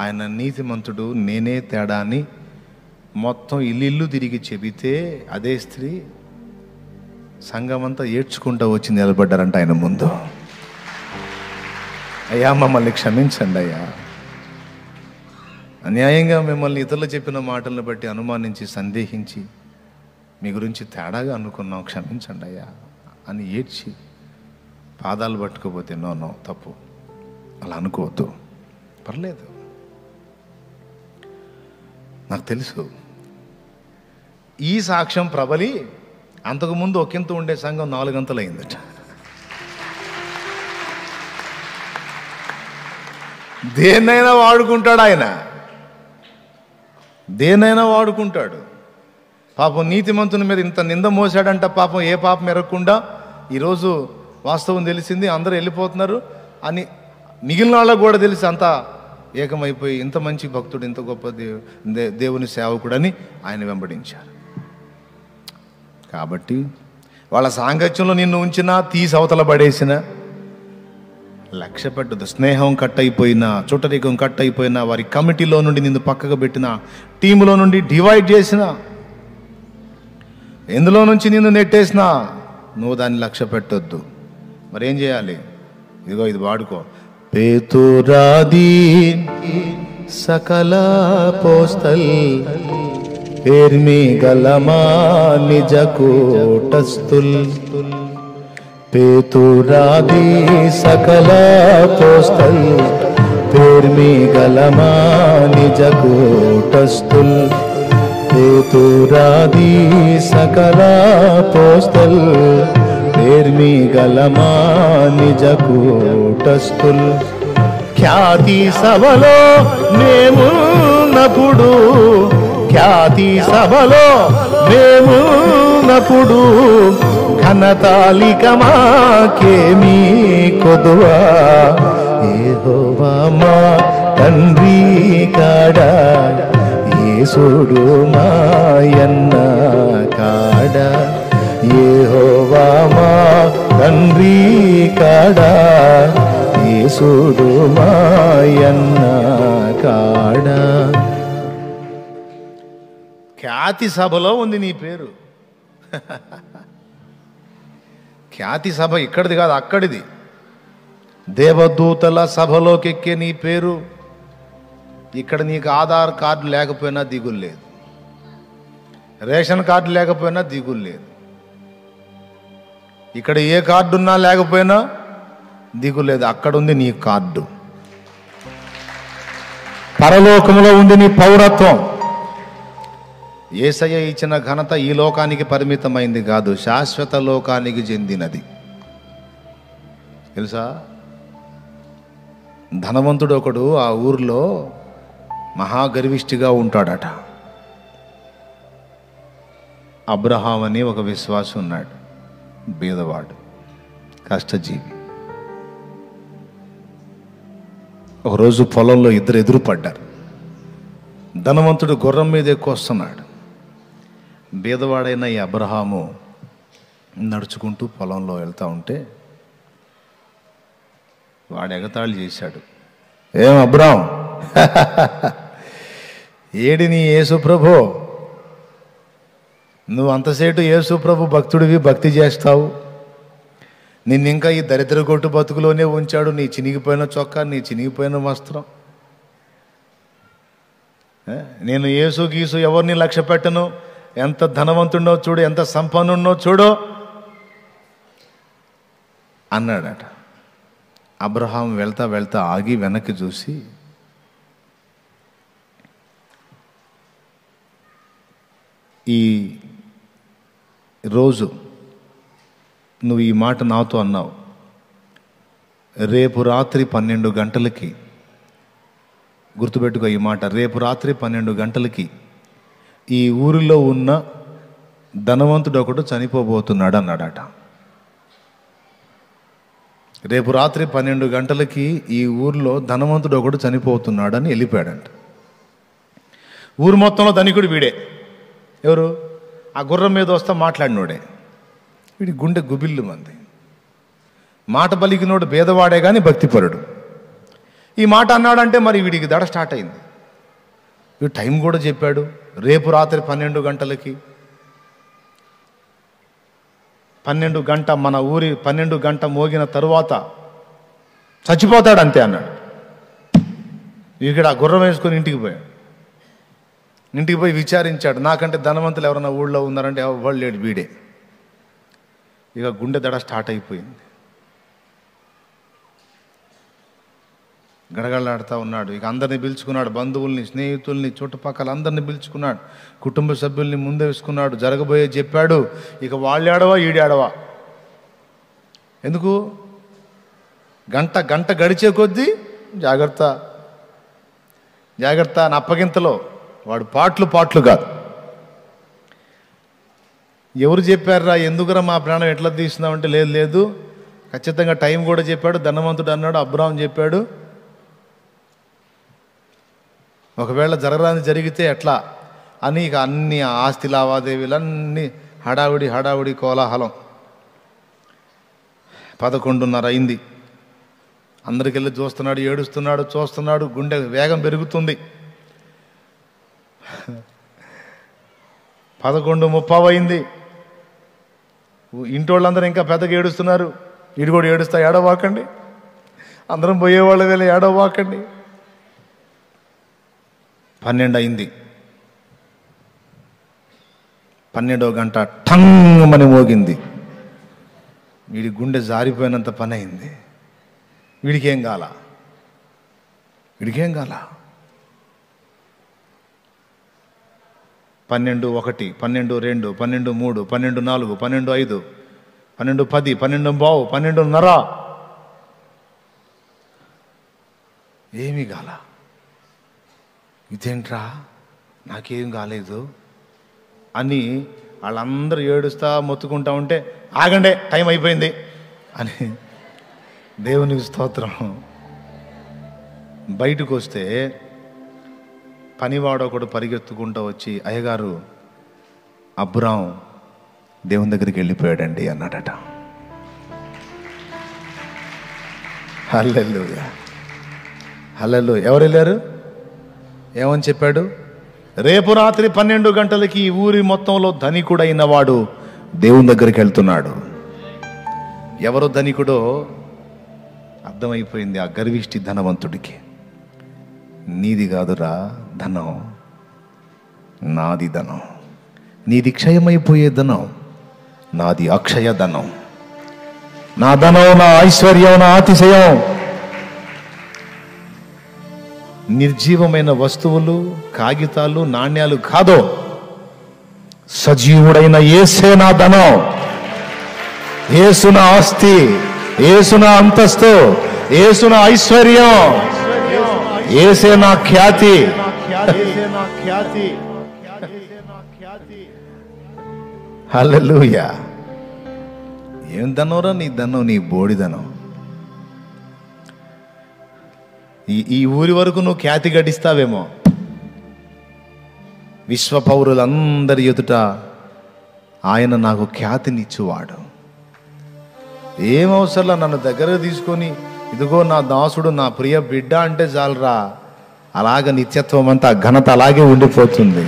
ఆయన నీతిమంతుడు, నేనే తేడా అని మొత్తం ఇల్లు తిరిగి చెబితే అదే స్త్రీ సంఘమంతా ఏడ్చుకుంటూ వచ్చి నిలబడ్డారంట ఆయన ముందు. అయ్యా మమ్మల్ని క్షమించండి అయ్యా, అన్యాయంగా మిమ్మల్ని ఇతరులు చెప్పిన మాటలను బట్టి అనుమానించి, సందేహించి, మీ గురించి తేడాగా అనుకున్నాం, క్షమించండి అయ్యా అని ఏడ్చి పాదాలు పట్టుకోపోతే నో తప్పు, అలా అనుకోవద్దు, పర్లేదు, నాకు తెలుసు. ఈ సాక్ష్యం ప్రబలి అంతకుముందు ఒకంత ఉండే సంఘం 4 గంటలు అయిందట. దేన్నైనా వాడుకుంటాడు ఆయన, దేన్నైనా వాడుకుంటాడు. పాపం నీతిమంతుని మీద ఇంత నింద మోసాడంట, పాపం ఏ పాపం ఎరగకుండా ఈరోజు వాస్తవం తెలిసింది, అందరూ వెళ్ళిపోతున్నారు అని మిగిలిన వాళ్ళకు కూడా తెలిసి అంతా ఏకమైపోయి ఇంత మంచి భక్తుడు, ఇంత గొప్ప దేవుని సేవకుడని ఆయన వెంబడించారు. కాబట్టి వాళ్ళ సాంగత్యంలో నిన్ను ఉంచినా, తీసి అవతల పడేసిన లక్ష్య పెట్టదు. స్నేహం కట్ అయిపోయినా, చుట్టరికం కట్ అయిపోయినా, వారి కమిటీలో నుండి నిన్ను పక్కకు పెట్టిన, టీములో నుండి డివైడ్ చేసిన, ఎందులో నుంచి నిన్ను నెట్టేసినా నువ్వు దాన్ని లక్ష్య పెట్టొద్దు. మరేం చేయాలి? ఇదిగో ఇది వాడుకో. పేతురాది సకల పోస్తల్ పేర్మి గలమా నిజ కూటస్థుల్. పేతురాది సకల పోస్తల్ పేర్మి గలమా నిజ కూటస్థుల్. పేతురాది సకల పోస్తల్ పేర్మి గలమా నిజ కూటస్థుల్. ఖ్యాతి సభలో మేమున్నప్పుడు, ఖ్యాతి సభలో మేమున్నప్పుడు ఘనతాలిక మాకేమీ కొదువా. యెహోవా మా తండ్రి కాడా, యేసుడు మాయన్న కాడా. యెహోవా మా తండ్రి కాడా, యేసుడు మాయన్న కాడా. ఖ్యాతి సభలో ఉంది నీ పేరు. ఖ్యాతి సభ ఇక్కడిది కాదు, అక్కడిది. దేవదూతల సభలోకి ఎక్కే నీ పేరు. ఇక్కడ నీకు ఆధార్ కార్డు లేకపోయినా దిగులు లేదు, రేషన్ కార్డు లేకపోయినా దిగులు లేదు. ఇక్కడ ఏ కార్డు ఉన్నా లేకపోయినా దిగులు లేదు. అక్కడ ఉంది నీ కార్డు. పరలోకంలో ఉంది నీ పౌరత్వం. యేసయ్య ఇచ్చిన ఘనత ఈ లోకానికి పరిమితమైంది కాదు, శాశ్వత లోకానికి చెందినది. తెలుసా? ధనవంతుడు ఒకడు ఆ ఊర్లో మహాగర్విష్ఠిగా ఉంటాడట. అబ్రహాం అని ఒక విశ్వాసి ఉన్నాడు, బీదవాడు, కష్టజీవి. ఒకరోజు పొలంలో ఇద్దరు ఎదురు పడ్డారు. ధనవంతుడు గుర్రం మీద ఎక్కువ వస్తున్నాడు. బీదవాడైన ఈ అబ్రహాము నడుచుకుంటూ పొలంలో వెళ్తూ ఉంటే వాడు ఎగతాళి చేశాడు. ఏం అబ్రహాం, ఏడి నీ యేసు ప్రభు, నువ్వు అంతసేటు యేసు ప్రభు భక్తుడివి, భక్తి చేస్తావు. నిన్నింకా ఈ దరిద్ర కొట్టు బతుకులోనే ఉంచాడు. నీ చినిగిపోయిన చొక్కా, నీ చినిగిపోయిన వస్త్రం. నేను యేసు గీసు ఎవరిని లక్ష్య పెట్టను. ఎంత ధనవంతుడో చూడు, ఎంత సంపన్నున్నో చూడు అన్నాడట. అబ్రహాం వెళ్తా వెళ్తా ఆగి వెనక్కి చూసి, ఈ రోజు నువ్వు ఈ మాట నాతో అన్నావు. రేపు రాత్రి 12 గంటలకి, గుర్తుపెట్టుకో ఈ మాట, రేపు రాత్రి 12 గంటలకి ఈ ఊరిలో ఉన్న ధనవంతుడు ఒకడు చనిపోబోతున్నాడు అన్నాడట. రేపు రాత్రి 12 గంటలకి ఈ ఊరిలో ధనవంతుడు ఒకడు చనిపోతున్నాడని వెళ్ళిపోయాడంట. ఊరు మొత్తంలో ధనికుడు వీడే. ఎవరు? ఆ గుర్రం మీద వస్తా మాట్లాడినోడే. వీడి గుండె గుబిల్లు మంది. మాట పలికినోడు భేదవాడే కానీ భక్తిపరుడు. ఈ మాట అన్నాడంటే మరి వీడికి దడ స్టార్ట్ అయింది. వీడు టైం కూడా చెప్పాడు, రేపు రాత్రి 12 గంటలకి. 12 గంట మన ఊరి 12 గంట మోగిన తరువాత చచ్చిపోతాడు అంతే అన్నాడు. ఇక్కడ ఆ గుర్రం వేసుకొని ఇంటికి పోయాడు. ఇంటికి పోయి విచారించాడు, నాకంటే ధనవంతులు ఎవరైనా ఊళ్ళో ఉన్నారంటే ఎవరు లేడు, వీడే. ఇక గుండె దడ స్టార్ట్ అయిపోయింది. గడగడలాడుతూ ఉన్నాడు. ఇక అందరిని పిలుచుకున్నాడు, బంధువుల్ని, స్నేహితుల్ని, చుట్టుపక్కల అందరిని పిలుచుకున్నాడు, కుటుంబ సభ్యుల్ని ముందే వేసుకున్నాడు, జరగబోయే చెప్పాడు. ఇక వాళ్ళు ఏడవా ఈడేడవా. ఎందుకు? గంట గంట గడిచే కొద్దీ జాగ్రత్త జాగ్రత్త అని అప్పగింతలో వాడు పాటలు కాదు. ఎవరు చెప్పారా, ఎందుకురా మా ప్రాణం ఎట్లా తీస్తున్నామంటే, లేదు లేదు ఖచ్చితంగా టైం కూడా చెప్పాడు. ధనవంతుడు అన్నాడు, అబ్రహాం చెప్పాడు. ఒకవేళ జరగరాని జరిగితే ఎట్లా అని ఇక అన్ని ఆస్తి లావాదేవీలన్నీ హడావుడి కోలాహలం. 11:30 అయింది. అందరికెళ్ళి చూస్తున్నాడు, ఏడుస్తున్నాడు, చూస్తున్నాడు. గుండె వేగం పెరుగుతుంది. 11:30 అయింది. ఇంటోళ్ళందరూ ఇంకా పెద్దగా ఏడుస్తున్నారు. వీడు కూడా ఏడుస్తా, ఏడవాకండి, అందరం పోయేవాళ్ళ వేళ ఏడవాకండి. 12 అయింది. 12వ గంట టంగమని మోగింది. వీడి గుండె జారిపోయినంత పని అయింది. వీడికేం కాల, 12, 1, 12, 2, 12, 3, 12, 4, 12, 5, 12, 10, 12, 15, 12:30 ఏమీ కాల. ఇదేంట్రా నాకేం కాలేదు అని వాళ్ళందరూ ఏడుస్తా మొత్తుకుంటా ఉంటే, ఆగండే టైం అయిపోయింది అని దేవునికి స్తోత్రం. బయటకు వస్తే పనివాడు ఒకడు పరిగెత్తుకుంటూ వచ్చి, అయ్యగారు అబ్రాం దేవుని దగ్గరికి వెళ్ళిపోయాడండి అన్నాడట. హల్లెలూయా, హల్లెలూయా. ఎవరు వెళ్ళారు? ఏమని చెప్పాడు? రేపు రాత్రి 12 గంటలకి ఈ ఊరి మొత్తంలో ధనికుడైన వాడు దేవుని దగ్గరికి వెళ్తున్నాడు. ఎవరు ధనికుడో అర్థమైపోయింది ఆ గర్విష్టి ధనవంతుడికి. నీది కాదురా ధనం, నాది ధనం. నీది క్షయమైపోయే ధనం, నాది అక్షయ ధనం. నా ధనం, నా ఐశ్వర్యం, నా అతిశయం నిర్జీవమైన వస్తువులు, కాగితాలు, నాణ్యాలు కాదు. సజీవుడైన యేసే నా ధనం, యేసు నా ఆస్తి, యేసు నా అంతస్తు, యేసు నా ఐశ్వర్యం, యేసే నా ఖ్యాతి. హల్లెలూయా. ఏం ధనంరా నీ ధనం? నీ బోడి ధనం. ఈ ఊరి వరకు నువ్వు ఖ్యాతి గడిస్తావేమో. విశ్వ పౌరులందరి ఎదుట ఆయన నాకు ఖ్యాతినిచ్చువాడు. ఏమవసరంలా నన్ను దగ్గర తీసుకొని, ఇదిగో నా దాసుడు, నా ప్రియ బిడ్డ అంటే చాలరా. అలాగ నిత్యత్వం అంతా ఘనత అలాగే ఉండిపోతుంది.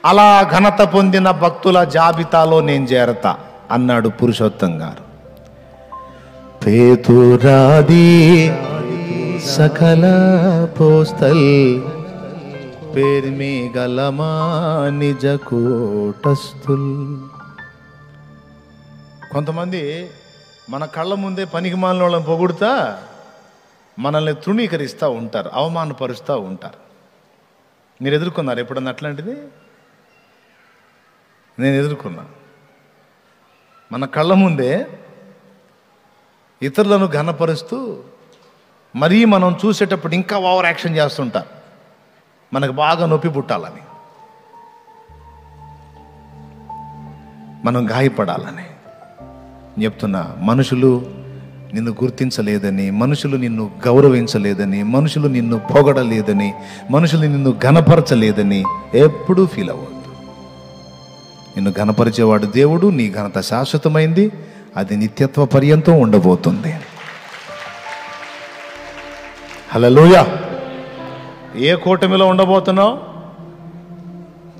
అలా ఘనత పొందిన భక్తుల జాబితాలో నేను చేరతా అన్నాడు పురుషోత్తం గారు. పేతురాది సకల పోస్తల్ పేర్మి గలమా నిజ కూటస్థుల్. కొంతమంది మన కళ్ళ ముందే పనికి మాలిన వాళ్ళని పొగుడుతా మనల్ని తృణీకరిస్తూ ఉంటారు, అవమానపరుస్తూ ఉంటారు. మీరు ఎదుర్కొన్నారు ఎప్పుడన్నా అట్లాంటిది? నేను ఎదుర్కొన్నా. మన కళ్ళ ముందే ఇతరులను ఘనపరుస్తూ మరీ మనం చూసేటప్పుడు ఇంకా ఓవర్ యాక్షన్ చేస్తుంటారు, మనకు బాగా నొప్పి పుట్టాలని, మనం గాయపడాలని. చెప్తున్నా, మనుషులు నిన్ను గుర్తించలేదని, మనుషులు నిన్ను గౌరవించలేదని, మనుషులు నిన్ను పొగడలేదని, మనుషులు నిన్ను ఘనపరచలేదని ఎప్పుడూ ఫీల్ అవ్వద్దు. నిన్ను ఘనపరిచేవాడు దేవుడు. నీ ఘనత శాశ్వతమైంది, అది నిత్యత్వ పర్యంతం ఉండబోతుంది. హల్లెలూయా. ఏ కూటమిలో ఉండబోతున్నావు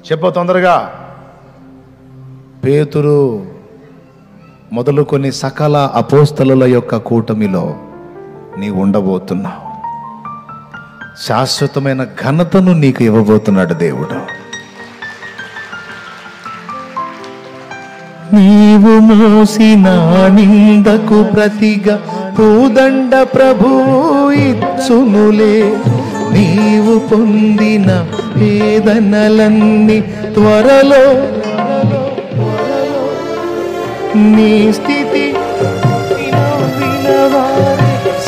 చెప్పు తొందరగా. పేతురు మొదలుకొని సకల అపోస్తలుల యొక్క కూటమిలో నీవు ఉండబోతున్నావు. శాశ్వతమైన ఘనతను నీకు ఇవ్వబోతున్నాడు దేవుడు. నీవు మోసిన నిందకు ప్రతిగా పూదండ ప్రభు ఇచ్చునులే. నీవు పొందిన వేదనలన్నీ త్వరలో నీ స్థితి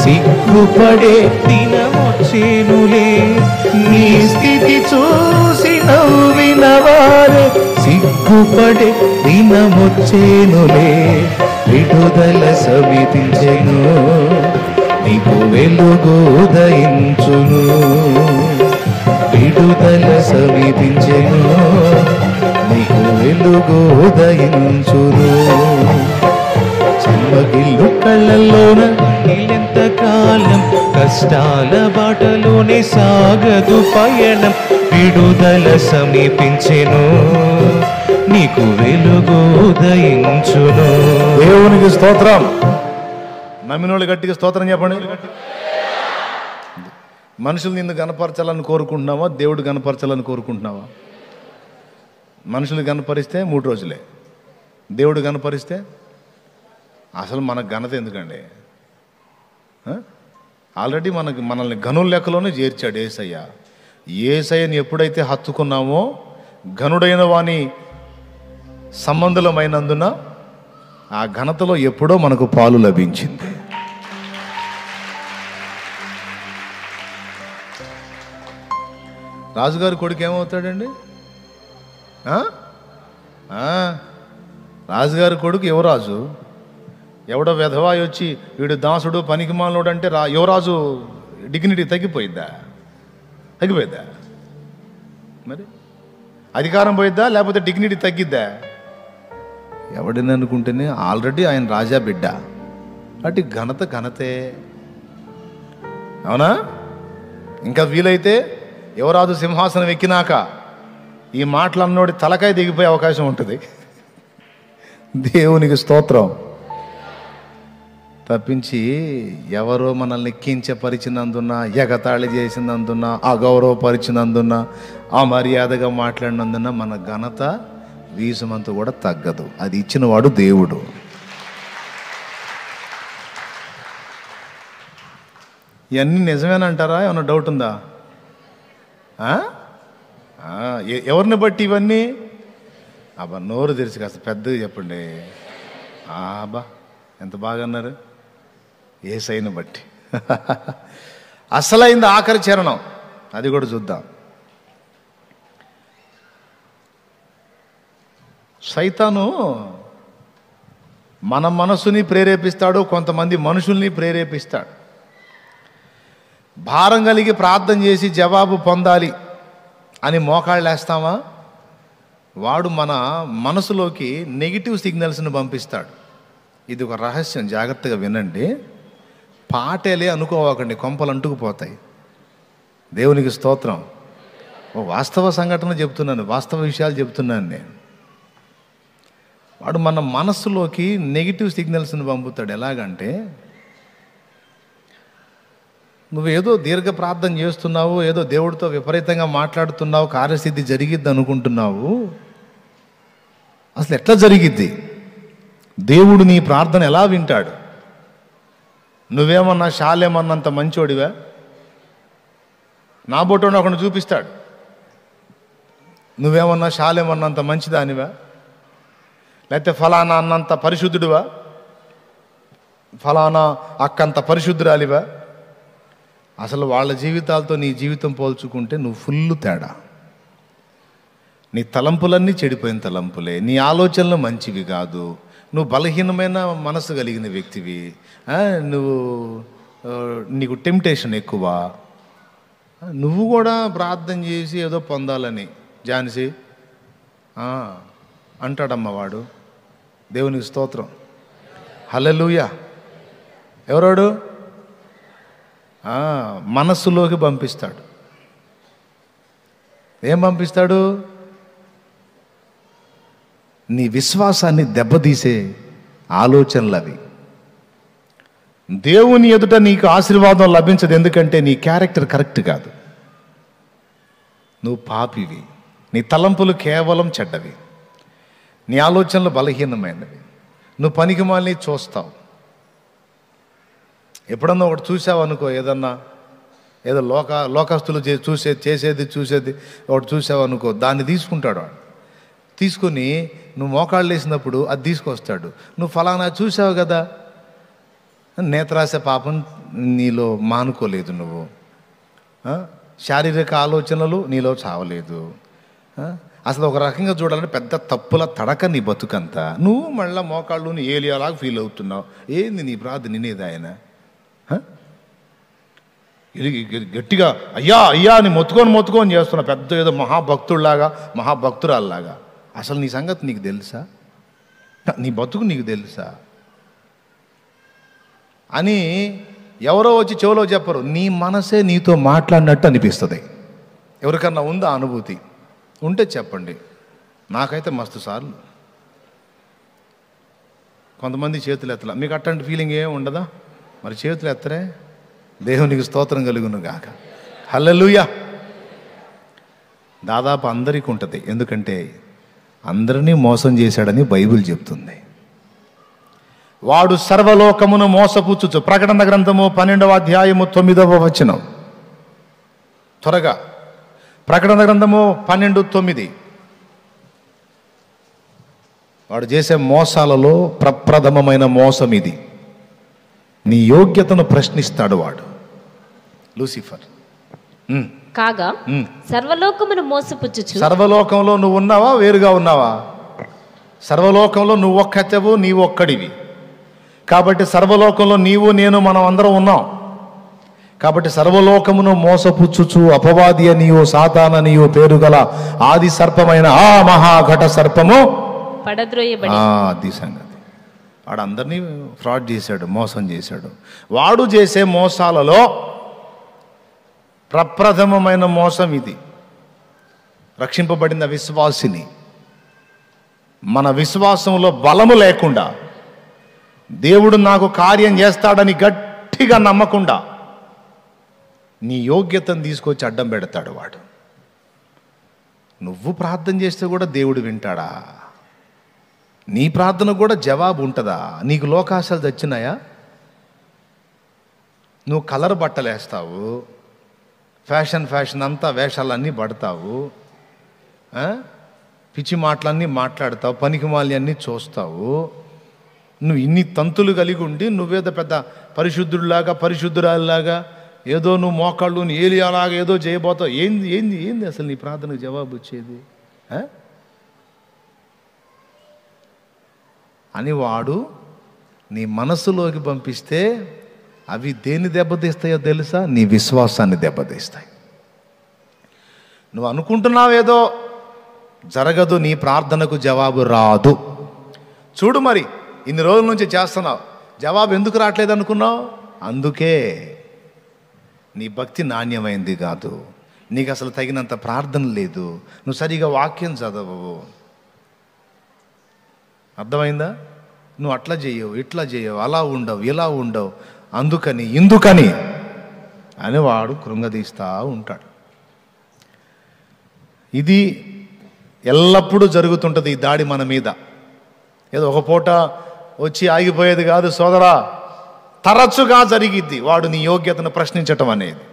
సిగ్గుపడే దినమొచ్చేనులే. నీ స్థితి చూసి నవ్విన వారే సిగ్గుపడే దినమొచ్చేనులే. విడుదల సమీపించెను, నీకు వెలుగు ఉదయించును. విడుదల సమీపించెను, నీకు వెలుగు ఉదయించును. చెమ్మగిల్లు కళ్ళల్లోన ఎంతకాలం కష్టాల బాటలోనే సాగదు పయనం. విడుదల సమీపించెను, నీకు వెలుగు ఉదయించును. దేవునికి స్తోత్రం. నమ్మినోళ్ళు గట్టిగా స్తోత్రం చెప్పండి. మనుషులు నిన్ను గనపరచాలని కోరుకుంటున్నావా, దేవుడు గనపరచాలని కోరుకుంటున్నావా? మనుషులు గనపరిస్తే 3 రోజులే, దేవుడు గనపరిస్తే అసలు మనకు ఘనత ఎందుకండి? ఆల్రెడీ మనల్ని గనుల లెక్కలోనే చేర్చాడు యేసయ్య. యేసయ్యని ఎప్పుడైతే హత్తుకున్నామో ఘనుడైన వాని సంబంధులమైనందున ఆ ఘనతలో ఎప్పుడో మనకు పాలు లభించింది. రాజుగారి కొడుకు ఏమవుతాడండి? రాజుగారి కొడుకు యువరాజు. ఎవడో వెధవాయి వచ్చి వీడు దాసుడు పనికిమాలోడు అంటే యువరాజు డిగ్నిటీ తగ్గిపోయిద్దా? మరి అధికారం పోయిద్దా లేకపోతే డిగ్నిటీ తగ్గిద్దా? ఎవడని అనుకుంటేనే ఆల్రెడీ ఆయన రాజా బిడ్డ. అటు ఘనతే. అవునా? ఇంకా వీలైతే యువరాజు సింహాసనం ఎక్కినాక ఈ మాటలు అన్నోడి తలకాయ దిగిపోయే అవకాశం ఉంటుంది. దేవునికి స్తోత్రం. తప్పించి ఎవరో మనల్ని కించపరిచినందున, ఎగతాళి చేసినందున, అగౌరవపరిచినందున, అమర్యాదగా మాట్లాడినందున మన ఘనత వీసమంత కూడా తగ్గదు. అది ఇచ్చినవాడు దేవుడు. ఇవన్నీ నిజమేనంటారా? ఏమన్నా డౌట్ ఉందా? ఎవరిని బట్టి ఇవన్నీ? అబ్బా నోరు తెరిచి కాస్త పెద్దగా చెప్పండి. అబ్బా ఎంత బాగా అన్నారు. యేసయ్యను బట్టి. అసలైంది ఆఖరి చరణం, అది కూడా చూద్దాం. సైతాను మన మనసుని ప్రేరేపిస్తాడు, కొంతమంది మనుషుల్ని ప్రేరేపిస్తాడు. భారం కలిగి ప్రార్థన చేసి జవాబు పొందాలి అని మోకాళ్ళు వేస్తామా, వాడు మన మనసులోకి నెగిటివ్ సిగ్నల్స్ని పంపిస్తాడు. ఇది ఒక రహస్యం, జాగ్రత్తగా వినండి. పాటేలే అనుకోవకండి, కొంపలు అంటుకుపోతాయి. దేవునికి స్తోత్రం. ఓ వాస్తవ సంఘటన చెప్తున్నాను, వాస్తవ విషయాలు చెప్తున్నాను నేను. వాడు మన మనస్సులోకి నెగిటివ్ సిగ్నల్స్ని పంపుతాడు. ఎలాగంటే, నువ్వేదో దీర్ఘ ప్రార్థన చేస్తున్నావు, ఏదో దేవుడితో విపరీతంగా మాట్లాడుతున్నావు, కార్యసిద్ధి జరిగిద్ది అనుకుంటున్నావు. అసలు ఎట్లా జరిగిద్ది? దేవుడు నీ ప్రార్థన ఎలా వింటాడు? నువ్వేమన్నా శాలేమన్నంత మంచోడివా? నా బొట్టోని ఒకరిని చూపిస్తాడు. నువ్వేమన్నా శాలేమన్నంత మంచిదానివా? లేకపోతే ఫలానా అన్నంత పరిశుద్ధుడివా? ఫలానా అక్కంత పరిశుద్ధురాలివా? అసలు వాళ్ళ జీవితాలతో నీ జీవితం పోల్చుకుంటే నువ్వు ఫుల్ తేడా. నీ తలంపులన్నీ చెడిపోయిన తలంపులే, నీ ఆలోచనలు మంచివి కాదు, నువ్వు బలహీనమైన మనసు కలిగిన వ్యక్తివి, నీకు టెంప్టేషన్ ఎక్కువ. నువ్వు కూడా ప్రార్థన చేసి ఏదో పొందాలని ఝాన్సీ అంటాడమ్మ వాడు. దేవునికి స్తోత్రం. హల్లెలూయా. ఎవరాడు? మనస్సులోకి పంపిస్తాడు. ఏం పంపిస్తాడు? నీ విశ్వాసాన్ని దెబ్బతీసే ఆలోచనలు అవి. దేవుని ఎదుట నీకు ఆశీర్వాదం లభించదు, ఎందుకంటే నీ క్యారెక్టర్ కరెక్ట్ కాదు. నువ్వు పాపివి, నీ తలంపులు కేవలం చెడ్డవి, నీ ఆలోచనలు బలహీనమైనవి, నువ్వు పనికిమాలిని చూస్తావు. ఎప్పుడన్నా ఒకటి చూసావు అనుకో, ఏదో లోకస్తులు చేసేది ఒకటి చూసావు అనుకో, దాన్ని తీసుకుంటాడు వాడు. తీసుకుని నువ్వు మోకాళ్ళు వేసినప్పుడు అది తీసుకొస్తాడు. నువ్వు ఫలానా చూసావు కదా, నేత్రాశ పాపం నీలో మానుకోలేదు, నువ్వు శారీరక ఆలోచనలు నీలో చావలేదు. అసలు ఒక రకంగా చూడాలంటే పెద్ద తప్పుల తడక నీ బతుకంతా. నువ్వు మళ్ళీ మోకాళ్ళు ఏలియాలాగా ఫీల్ అవుతున్నావు. ఏంది నీ ప్రార్థన వినేది ఆయన? గట్టిగా అయ్యా అయ్యా అని మొత్తుకొని చేస్తున్నా, పెద్ద ఏదో మహాభక్తుల్లాగా మహాభక్తురాల్లాగా. అసలు నీ సంగతి నీకు తెలుసా? నీ బతుకు నీకు తెలుసా అని ఎవరో వచ్చి చెవులో చెప్పరు. నీ మనసే నీతో మాట్లాడినట్టు అనిపిస్తుంది. ఎవరికన్నా ఉందా అనుభూతి? ఉంటే చెప్పండి. నాకైతే మస్తు సార్లు. కొంతమంది చేతులు ఎత్తలా. మీకు అట్లాంటి ఫీలింగ్ ఏం ఉండదా? మరి చేతులు ఎత్తరే. దేవునికి స్తోత్రం కలుగును గాక. హల్లెలూయా. దాదాపు అందరికీ ఉంటుంది. ఎందుకంటే అందరినీ మోసం చేశాడని బైబిల్ చెప్తుంది. వాడు సర్వలోకమును మోసపుచ్చుచు. ప్రకటన గ్రంథము 12వ అధ్యాయము 9వ వచనం. త్వరగా ప్రకటన గ్రంథము 12:9. వాడు చేసే మోసాలలో ప్రప్రథమమైన మోసం ఇది. నీ యోగ్యతను ప్రశ్నిస్తాడు వాడు, లూసిఫర్. కాగా సర్వలోకమును మోసపుచ్చుచు. సర్వలోకంలో నువ్వు ఉన్నావా, వేరుగా ఉన్నావా? సర్వలోకంలో నువ్వు ఒక్కతేవు, నీవు ఒక్కడివి. కాబట్టి సర్వలోకంలో నీవు నేను మనం అందరం ఉన్నాం. కాబట్టి సర్వలోకమును మోసపుచ్చుచు అపవాది అనియో సాతాననియో పేరు గల ఆది సర్పమైన ఆ మహాఘట సర్పము పడద్రోయబడి. అది సంగతి. వాడు అందరినీ ఫ్రాడ్ చేశాడు, మోసం చేశాడు. వాడు చేసే మోసాలలో ప్రప్రథమమైన మోసం ఇది. రక్షింపబడిన విశ్వాసిని మన విశ్వాసంలో బలము లేకుండా, దేవుడు నాకు కార్యం చేస్తాడని గట్టిగా నమ్మకుండా నీ యోగ్యతను తీసుకొచ్చి అడ్డం పెడతాడు వాడు. నువ్వు ప్రార్థన చేస్తే కూడా దేవుడు వింటాడా? నీ ప్రార్థన కూడా జవాబు ఉంటుందా? నీకు లోకాశలు తెచ్చినాయా? నువ్వు కలర్ బట్టలు వేస్తావు, ఫ్యాషన్ అంతా వేషాలన్నీ పడతావు, పిచ్చి మాటలన్నీ మాట్లాడతావు, పనికిమాలన్నీ చూస్తావు. నువ్వు ఇన్ని తంతులు కలిగి ఉండి నువ్వేదో పెద్ద పరిశుద్ధుడిలాగా పరిశుద్ధురాలిలాగా ఏదో నువ్వు మోకాళ్ళు ఏలియాలాగా ఏదో చేయబోతావు. ఏంది ఏంది ఏంది అసలు నీ ప్రార్థనకు జవాబు వచ్చేది అని వాడు నీ మనసులోకి పంపిస్తే అవి దేన్ని దెబ్బతీస్తాయో తెలుసా? నీ విశ్వాసాన్ని దెబ్బతీస్తాయి. నువ్వు అనుకుంటున్నావేదో జరగదు, నీ ప్రార్థనకు జవాబు రాదు. చూడు, మరి ఇన్ని రోజుల నుంచి చేస్తున్నావు, జవాబు ఎందుకు రావట్లేదు అనుకున్నావు? అందుకే నీ భక్తి నాణ్యమైంది కాదు, నీకు అసలు తగినంత ప్రార్థన లేదు, నువ్వు సరిగా వాక్యం చదవవు. అర్థమైందా? నువ్వు అట్లా చేయవు, ఇట్లా చేయవు, అలా ఉండవు, ఇలా ఉండవు, అందుకని ఇందుకని అని వాడు కృంగదీస్తూ ఉంటాడు. ఇది ఎల్లప్పుడూ జరుగుతుంటుంది ఈ దాడి మన మీద. ఏదో ఒక పూట వచ్చి ఆగిపోయేది కాదు సోదరా, తరచుగా జరిగిద్ది వాడు నీ యోగ్యతను ప్రశ్నించటం అనేది.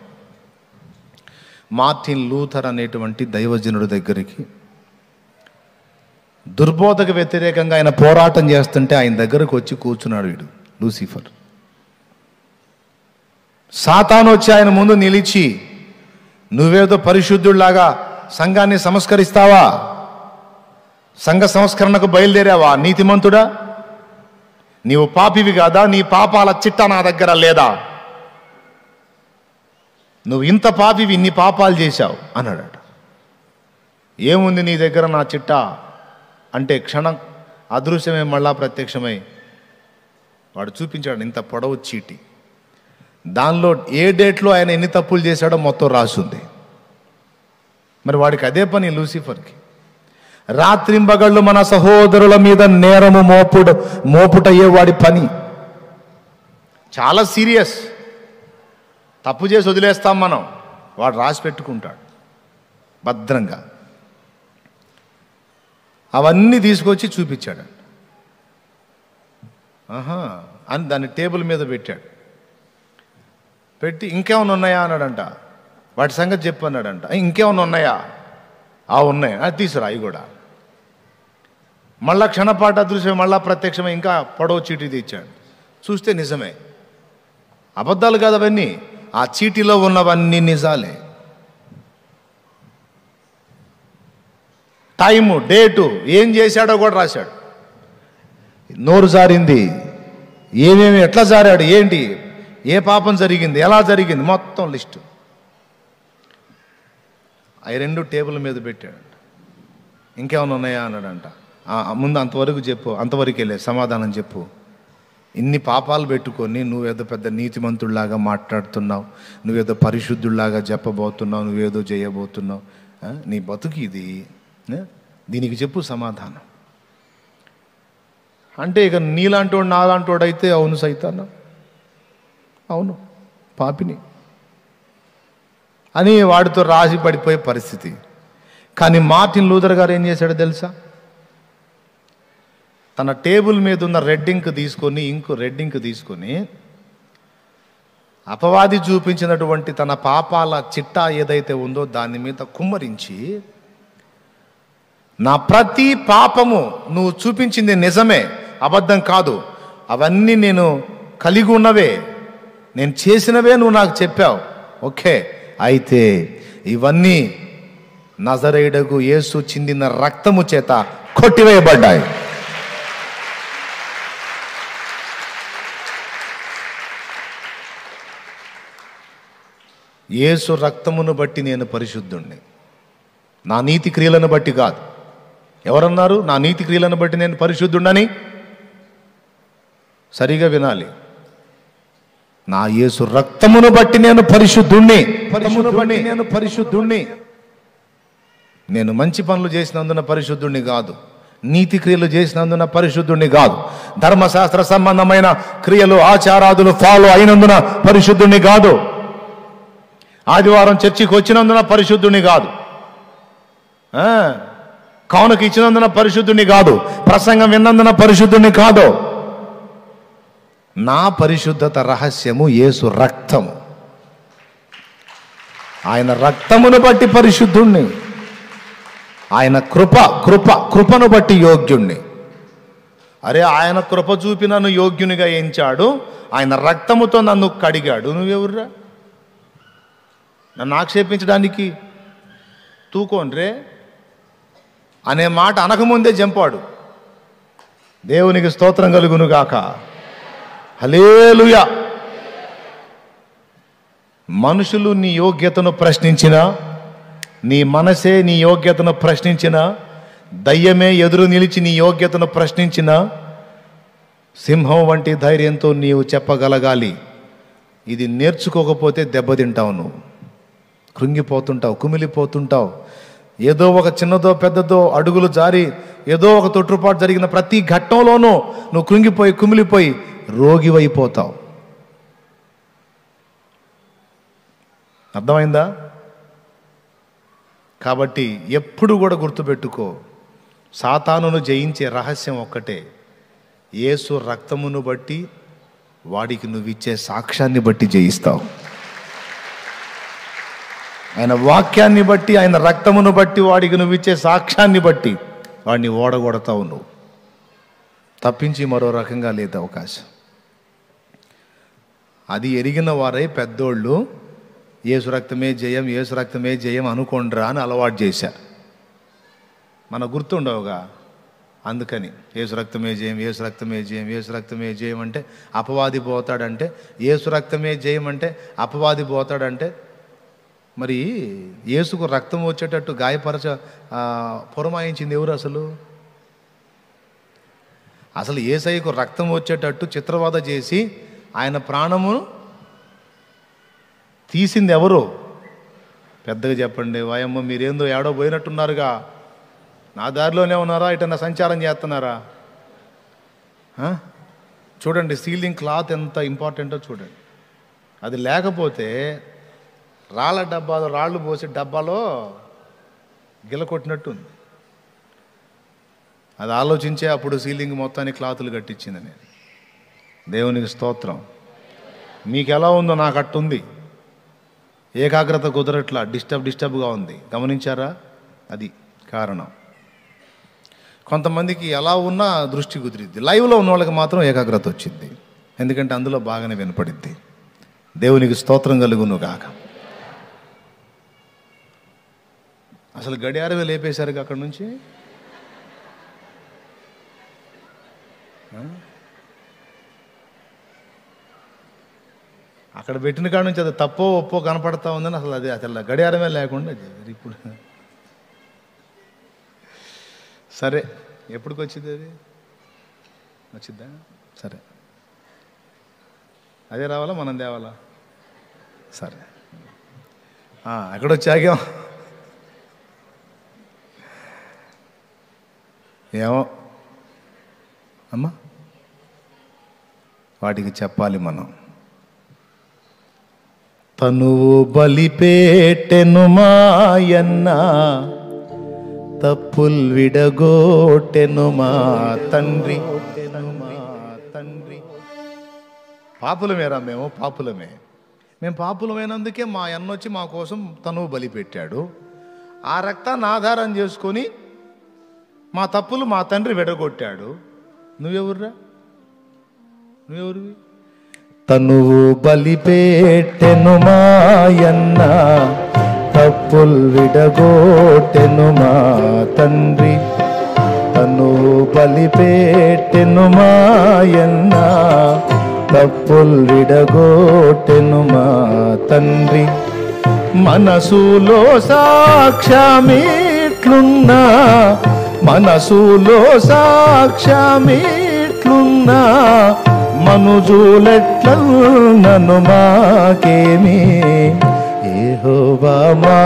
మార్టిన్ లూథర్ అనేటువంటి దైవజనుడి దగ్గరికి దుర్బోధకు వ్యతిరేకంగా ఆయన పోరాటం చేస్తుంటే ఆయన దగ్గరకు వచ్చి కూర్చున్నాడు వీడు లూసిఫర్. సాతాను వచ్చి ఆయన ముందు నిలిచి, నువ్వేదో పరిశుద్ధుడిలాగా సంఘాన్ని సంస్కరిస్తావా, సంఘ సంస్కరణకు బయలుదేరావా, నీతిమంతుడా, నీవు పాపివి కాదా, నీ పాపాల చిట్టా నా దగ్గర లేదా, నువ్వు ఇంత పాపివి, ఇన్ని పాపాలు చేశావు అన్నాడు. ఏముంది నీ దగ్గర నా చిట్టా అంటే క్షణం అదృశ్యమై మళ్ళా ప్రత్యక్షమై వాడు చూపించాడు ఇంత పొడవు చీటి. దానిలో ఏ డేట్లో ఆయన ఎన్ని తప్పులు చేశాడో మొత్తం రాసుంది. మరి వాడికి అదే పని లూసిఫర్కి. రాత్రింబగళ్ళు మన సహోదరుల మీద నేరము మోపుటయ్యే వాడి పని. చాలా సీరియస్. తప్పు చేసి వదిలేస్తాం మనం, వాడు రాసి పెట్టుకుంటాడు భద్రంగా. అవన్నీ తీసుకొచ్చి చూపించాడు. అని దాన్ని టేబుల్ మీద పెట్టాడు. పెట్టి ఇంకేమైనా ఉన్నాయా అన్నాడంట. వాటి సంగతి చెప్పు అన్నాడంట. ఇంకేమైనా ఉన్నాయా? ఉన్నాయి, అది తీసుకురా అవి కూడా. మళ్ళా క్షణపాటు అదృశ్యం, మళ్ళా ప్రత్యక్షమై ఇంకా పొడవు చీటీ తెచ్చాడు. చూస్తే నిజమే, అబద్ధాలు కాదు అవన్నీ. ఆ చీటీలో ఉన్నవన్నీ నిజాలే. టైము, డేటు, ఏం చేశాడో కూడా రాశాడు. నోరు జారింది, ఏమేమి ఎట్లా జారాడు, ఏంటి, ఏ పాపం జరిగింది, ఎలా జరిగింది, మొత్తం లిస్టు. అవి రెండు టేబుల్ మీద పెట్టాడు. ఇంకేమైనా ఉన్నాయా అన్నాడంట. ముందు అంతవరకు చెప్పు, అంతవరకు వెళ్ళే సమాధానం చెప్పు. ఇన్ని పాపాలు పెట్టుకొని నువ్వేదో పెద్ద నీతిమంతుడిలాగా మాట్లాడుతున్నావు, నువ్వేదో పరిశుద్ధుడిలాగా చెప్పబోతున్నావు, నువ్వేదో చేయబోతున్నావు, నీ బతుకు ఇది. దీనికి చెప్పు సమాధానం. అంటే ఇక నీలాంటోడు నాలాంటోడు అయితే అవును సైతాను, అవును పాపిని అని వాడితో రాసి పడిపోయే పరిస్థితి. కానీ మార్టిన్ లూథర్ గారు ఏం చేశాడో తెలుసా? తన టేబుల్ మీద ఉన్న రెడ్ ఇంక్ తీసుకొని అపవాది చూపించినటువంటి తన పాపాల చిట్టా ఏదైతే ఉందో దాని మీద కుమ్మరించి, నా ప్రతి పాపము నువ్వు చూపించింది నిజమే, అబద్ధం కాదు, అవన్నీ నేను కలిగి ఉన్నవే, నేను చేసినవే నువ్వు నాకు చెప్పావు, ఓకే, అయితే ఇవన్నీ నజరేయుడగు యేసు చిందిన రక్తము చేత కొట్టివేయబడ్డాయి. యేసు రక్తమును బట్టి నేను పరిశుద్ధుణ్ణి, నా నీతి క్రియలను బట్టి కాదు. ఎవరన్నారు నా నీతి క్రియలను బట్టి నేను పరిశుద్ధుణ్ణని? సరిగా వినాలి. నా యేసు రక్తమును బట్టి నేను పరిశుద్ధుణ్ణి. నేను మంచి పనులు చేసినందున పరిశుద్ధుణ్ణి కాదు, నీతి క్రియలు చేసినందున పరిశుద్ధుణ్ణి కాదు, ధర్మశాస్త్ర సంబంధమైన క్రియలు ఆచారాదులు ఫాలో అయినందున పరిశుద్ధుణ్ణి కాదు, ఆదివారం చర్చికి వచ్చినందున పరిశుద్ధుని కాదు, కానుక ఇచ్చినందున పరిశుద్ధుని కాదు, ప్రసంగం విన్నందున పరిశుద్ధుని కాదు. నా పరిశుద్ధత రహస్యము యేసు రక్తము. ఆయన రక్తమును బట్టి పరిశుద్ధుణ్ణి, ఆయన కృపను బట్టి యోగ్యుణ్ణి. అరే, ఆయన కృప చూపి నన్ను యోగ్యునిగా ఎంచాడు, ఆయన రక్తముతో నన్ను కడిగాడు. నువ్వెవర్రా నన్ను ఆక్షేపించడానికి? తూకోండ్రే అనే మాట అనకముందే జంపాడు. దేవునికి స్తోత్రం కలుగును గాక. హల్లెలూయా. మనుషులు నీ యోగ్యతను ప్రశ్నించినా, నీ మనసే నీ యోగ్యతను ప్రశ్నించినా, దయ్యమే ఎదురు నిలిచి నీ యోగ్యతను ప్రశ్నించినా, సింహం వంటి ధైర్యంతో నీవు చెప్పగలగాలి. ఇది నేర్చుకోకపోతే దెబ్బతింటావు, నువ్వు కృంగిపోతుంటావు, కుమిలిపోతుంటావు. ఏదో ఒక చిన్నదో పెద్దదో అడుగులు జారి ఏదో ఒక తొట్టుపాటు జరిగిన ప్రతి ఘట్టంలోనూ నువ్వు కృంగిపోయి కుమిలిపోయి రోగివైపోతావు. అర్థమైందా? కాబట్టి ఎప్పుడు కూడా గుర్తుపెట్టుకో, సాతానును జయించే రహస్యం ఒక్కటే, యేసు రక్తమును బట్టి వాడికి నువ్విచ్చే సాక్ష్యాన్ని బట్టి జయిస్తావు. ఆయన వాక్యాన్ని బట్టి, ఆయన రక్తమును బట్టి, వాడికి నువ్వు ఇచ్చే సాక్ష్యాన్ని బట్టి వాడిని ఓడగొడతావు. నువ్వు తప్పించి మరో రకంగా లేదు అవకాశం. అది ఎరిగిన వారై పెద్దోళ్ళు యేసు రక్తమే జయం, యేసు రక్తమే జయం అనుకోండ్రా అని అలవాటు చేశా. మనకు గుర్తుండవుగా, అందుకని యేసు రక్తమే జయం, యేసు రక్తమే జయం, యేసు రక్తమే జయం అంటే అపవాది పోతాడంటే, యేసు రక్తమే జయం అంటే అపవాది పోతాడంటే, మరి యేసుకు రక్తం వచ్చేటట్టు పురమాయించింది ఎవరు? అసలు యేసయ్యకు రక్తం వచ్చేటట్టు చిత్రవద చేసి ఆయన ప్రాణమును తీసింది ఎవరు? పెద్దగా చెప్పండి. వాయమ్మ, మీరేందో ఏడో పోయినట్టున్నారుగా, నా దారిలోనే ఉన్నారా, ఇటన్నా సంచారం చేస్తున్నారా? చూడండి, సీలింగ్ క్లాత్ ఎంత ఇంపార్టెంటో చూడండి. అది లేకపోతే రాళ్ళు పోసి డబ్బాలో గిల కొట్టినట్టుంది. అది ఆలోచించే అప్పుడు సీలింగ్ మొత్తాన్ని క్లాతులు కట్టించింది నేను. దేవునికి స్తోత్రం. మీకు ఎలా ఉందో నాకు అట్టుంది. ఏకాగ్రత కుదరట్లా, డిస్టర్బ్గా ఉంది. గమనించారా? అది కారణం. కొంతమందికి ఎలా ఉన్నా దృష్టి కుదిరిద్ది, లైవ్లో ఉన్న వాళ్ళకి మాత్రం ఏకాగ్రత వచ్చింది. ఎందుకంటే అందులో బాగానే వినపడిద్ది. దేవునికి స్తోత్రం కలుగును గాక. అసలు గడియారమే లేపేశారు అక్కడి నుంచి. అక్కడ పెట్టిన కాడ నుంచి అది తప్పో ఒప్పో కనపడతా ఉందని అసలు గడియారమే లేకుండా ఇప్పుడు. సరే, ఎప్పటికి వచ్చింది? అది వచ్చిద్దా? సరే, అదే రావాలా, మనం తేవాలా? సరే, ఎక్కడొచ్చాగాం? ఏమో అమ్మా వాటికి చెప్పాలి మనం. తనువు బలిపేటెను మాయన్న, తప్పుల్ విడగోటెను మా తండ్రి. పాపులమేరా మేము, పాపులమే. మేము పాపులమైనందుకే మా అన్న వచ్చి మా కోసం తనువు బలి పెట్టాడు. ఆ రక్తాన్ని ఆధారం చేసుకొని మా తప్పులు మా తండ్రి విడగొట్టాడు. నువ్వెవర్రా? నువ్వెవరివి? తనువు బలిపేటెను మాయన్న, తప్పుల్ విడగోటెను మా తండ్రి. తనువు బలిపేటెను మాయన్న, తప్పుల్ విడగోటెను మా తండ్రి. మనసులో సాక్ష్యమిట్లున్నా, మనసులో సాక్ష్యమిట్లున్నా, మనుజులెట్లన్నను మాకేమి. యెహోవా మా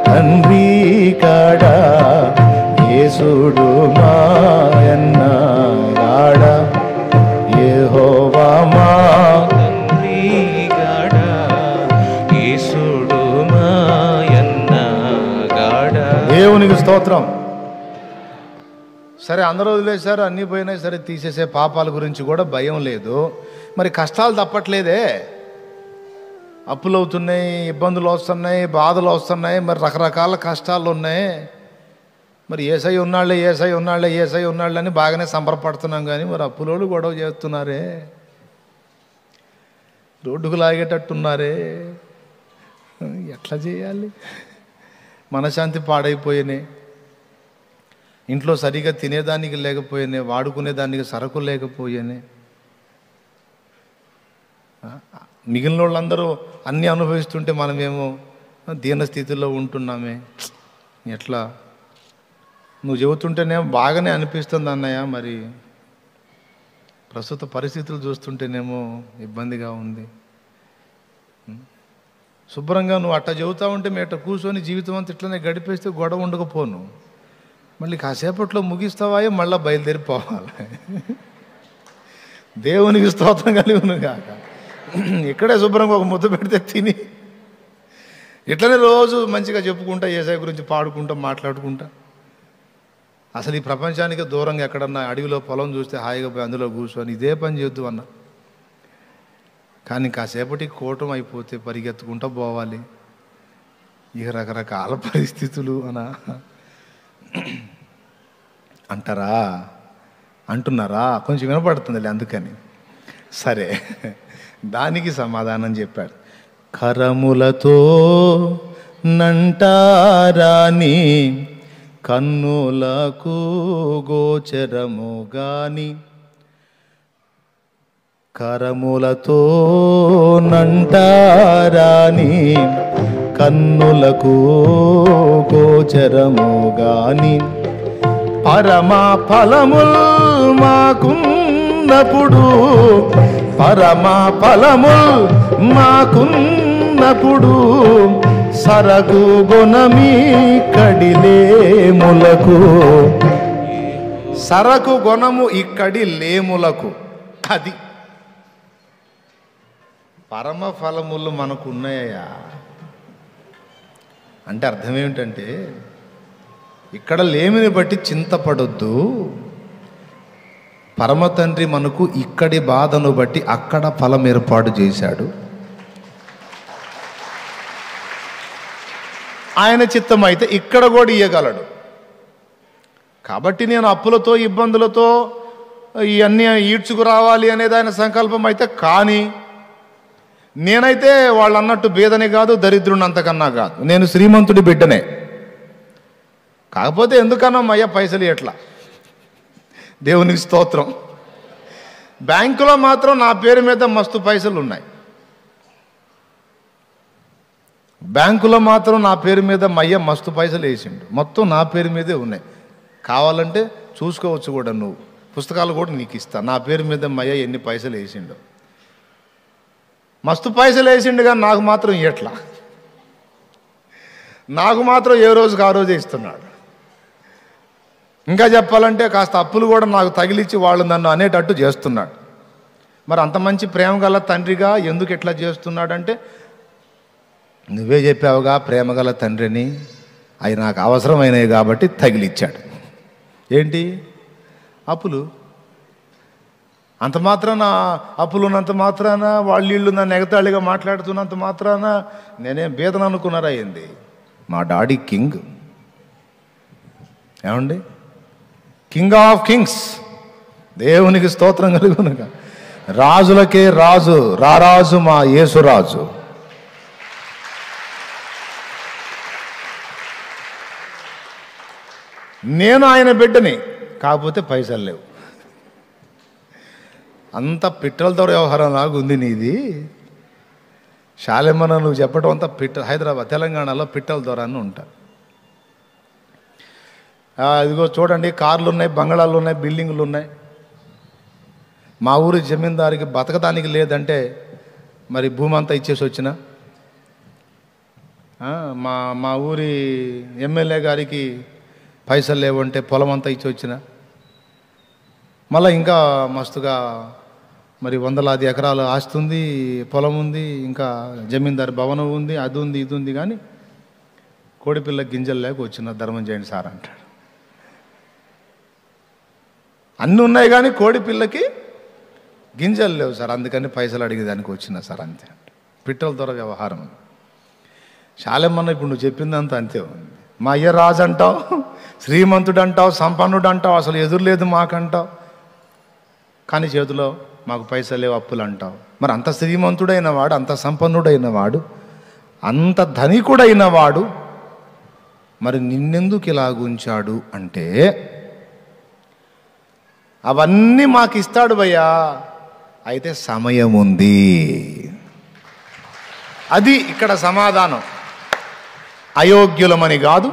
తండ్రి కాడా, యేసుడు మాయన్న గాడా. యెహోవా మా తండ్రి గాడా, యేసుడు మాయన్న గాడా. దేవునికి స్తోత్రం. సరే అందరూ వదిలేశారు, అన్నీ పోయినాయి, సరే తీసేసే పాపాల గురించి కూడా భయం లేదు. మరి కష్టాలు తప్పట్లేదే, అప్పులు అవుతున్నాయి, ఇబ్బందులు వస్తున్నాయి, బాధలు వస్తున్నాయి, మరి రకరకాల కష్టాలు ఉన్నాయి. మరి ఏసై ఉన్నాళ్ళే ఏసై ఉన్నాళ్ళే ఏసై ఉన్నాళ్ళే అని బాగానే సంబరపడుతున్నాం, కానీ మరి అప్పులోళ్ళు గొడవ చేస్తున్నారే, రోడ్డుకు లాగేటట్టున్నారే, ఎట్లా చేయాలి? మనశ్శాంతి పాడైపోయినాయి, ఇంట్లో సరిగా తినేదానికి లేకపోయినాయి, వాడుకునేదానికి సరుకు లేకపోయినాయి. మిగిలిన వాళ్ళందరూ అన్నీ అనుభవిస్తుంటే మనమేమో దీనస్థితిలో ఉంటున్నామే. ఎట్లా? నువ్వు చెబుతుంటేనేమో బాగానే అనిపిస్తుంది అన్నయ్య, మరి ప్రస్తుత పరిస్థితులు చూస్తుంటేనేమో ఇబ్బందిగా ఉంది. శుభ్రంగా నువ్వు అట్లా చెబుతా ఉంటే మేము అట్లా కూర్చొని జీవితం అంతా ఇట్లనే గడిపేస్తే గొడవ ఉండకపోను. మళ్ళీ కాసేపట్లో ముగిస్తావాయో మళ్ళీ బయలుదేరిపోవాలి. దేవునికి స్తోత్రం కలిగిను కాక. ఇక్కడే శుభ్రంగా ఒక ముద్ద పెడితే తిని ఇట్లనే రోజు మంచిగా చెప్పుకుంటా, యేసయ్య గురించి పాడుకుంటా, మాట్లాడుకుంటా. అసలు ఈ ప్రపంచానికి దూరంగా ఎక్కడన్నా అడవిలో పొలం చూస్తే హాయిగా పోయి అందులో కూర్చొని ఇదే పని చేద్దు అన్న. కానీ కాసేపటి కూటం అయిపోతే పరిగెత్తుకుంటూ పోవాలి. ఇక రకరకాల పరిస్థితులు అనా అంటారా, అంటున్నారా? కొంచెం వినపడుతుందిలే, అందుకని. సరే, దానికి సమాధానం చెప్పాడు. కరములతో నంటారాని, కన్నులకు గోచరము గాని. కరములతో నంటారాని, కన్నులకు గోచరము గాని. పరమా ఫలముల్ మాకున్నప్పుడు, పరమా ఫలముల్ మాకున్నప్పుడు, సరకు గుణమీ కడిలేములకు. సరకు గుణము ఇక్కడి లేములకు. అది పరమ ఫలములు మనకు ఉన్నాయా అంటే అర్థం ఏమిటంటే, ఇక్కడ లేమిని బట్టి చింతపడొద్దు. పరమ తండ్రి మనకు ఇక్కడి బాధను బట్టి అక్కడ ఫలం ఏర్పాటు చేశాడు. ఆయన చిత్తం అయితే ఇక్కడ కూడా ఇయ్యగలడు. కాబట్టి నేను అప్పులతో ఇబ్బందులతో ఇవన్నీ ఈడ్చుకురావాలి అనేది ఆయన సంకల్పం అయితే, కానీ నేనైతే వాళ్ళు అన్నట్టు బీదని కాదు, దరిద్రుని అంతకన్నా కాదు, నేను శ్రీమంతుడి బిడ్డనే. కాకపోతే ఎందుకన్నా అయ్యా పైసలు ఎట్లా? దేవునికి స్తోత్రం. బ్యాంకులో మాత్రం నా పేరు మీద మస్తు పైసలు ఉన్నాయి. బ్యాంకులో మాత్రం నా పేరు మీద మయ్య మస్తు పైసలు వేసిండు, మొత్తం నా పేరు మీదే ఉన్నాయి. కావాలంటే చూసుకోవచ్చు కూడా, నువ్వు పుస్తకాలు కూడా నీకు ఇస్తా, నా పేరు మీద మయ్య ఎన్ని పైసలు వేసిండు. మస్తు పైసలు వేసిండు, కానీ నాకు మాత్రం ఎట్లా? నాకు మాత్రం ఏ రోజుకి ఆ రోజే ఇస్తున్నాడు. ఇంకా చెప్పాలంటే కాస్త అప్పులు కూడా నాకు తగిలిచ్చి వాళ్ళు నన్ను అనేటట్టు చేస్తున్నాడు. మరి అంత మంచి ప్రేమ గల తండ్రిగా ఎందుకు ఇట్లా చేస్తున్నాడంటే, నువ్వే చెప్పావుగా ప్రేమ గల తండ్రిని, అవి నాకు అవసరమైనవి కాబట్టి తగిలిచ్చాడు. ఏంటి? అప్పులు. అంత మాత్రాన అప్పులు ఉన్నంత మాత్రాన వాళ్ళు నన్ను ఎగతాళిగా మాట్లాడుతున్నంత మాత్రాన నేనేం బీదను అనుకున్నారా ఏంది? మా డాడీ కింగ్. ఏమండి? కింగ్ ఆఫ్ కింగ్స్, దేవునికి స్తోత్రం కలుగునుగా. రాజులకే రాజు, రారాజు మా యేసురాజు. నేను ఆయన బిడ్డని, కాకపోతే పైసలు లేవు. అంత పిట్టల దొర వ్యవహారం లాగా ఉంది నీది. శాలెమ్మన నువ్వు చెప్పడం అంతా హైదరాబాద్ తెలంగాణలో పిట్టల దొర అని ఉంటారు. ఇదిగో చూడండి, కార్లు ఉన్నాయి, బంగళాలు ఉన్నాయి, బిల్డింగులు ఉన్నాయి. మా ఊరి జమీందారికి బతకడానికి లేదంటే మరి భూమి అంతా ఇచ్చేసి వచ్చిన, మా ఊరి ఎమ్మెల్యే గారికి పైసలు లేవంటే పొలం అంతా ఇచ్చి వచ్చిన, మళ్ళీ ఇంకా మస్తుగా మరి వందలాది ఎకరాలు ఆస్తి ఉంది, పొలం ఉంది, ఇంకా జమీందారు భవనం ఉంది, అది ఉంది, ఇది ఉంది. కానీ కోడిపిల్ల గింజలు లేక వచ్చిన ధర్మం చేయండి సార్ అంటాడు. అన్నీ ఉన్నాయి కానీ కోడిపిల్లకి గింజలు లేవు సార్, అందుకని పైసలు అడిగేదానికి వచ్చిన సార్, అంతే. పిట్టల దొర వ్యవహారం. శాలెమ్మన్న ఇప్పుడు నువ్వు చెప్పిందంతా అంతే ఉంది. మా అయ్య రాజు అంటావు, శ్రీమంతుడు అంటావు, సంపన్నుడు అంటావు, అసలు ఎదురులేదు మాకంటావు, కానీ చేతిలో మాకు పైసలు లేవు, అప్పులు అంటావు. మరి అంత శ్రీమంతుడైన వాడు, అంత సంపన్నుడైన వాడు, అంత ధనికుడైన వాడు మరి నిన్నెందుకు ఇలాగుంచాడు అంటే, అవన్నీ మాకు ఇస్తాడు భయ్యా, అయితే సమయం ఉంది. అది ఇక్కడ సమాధానం. అయోగ్యులమని కాదు,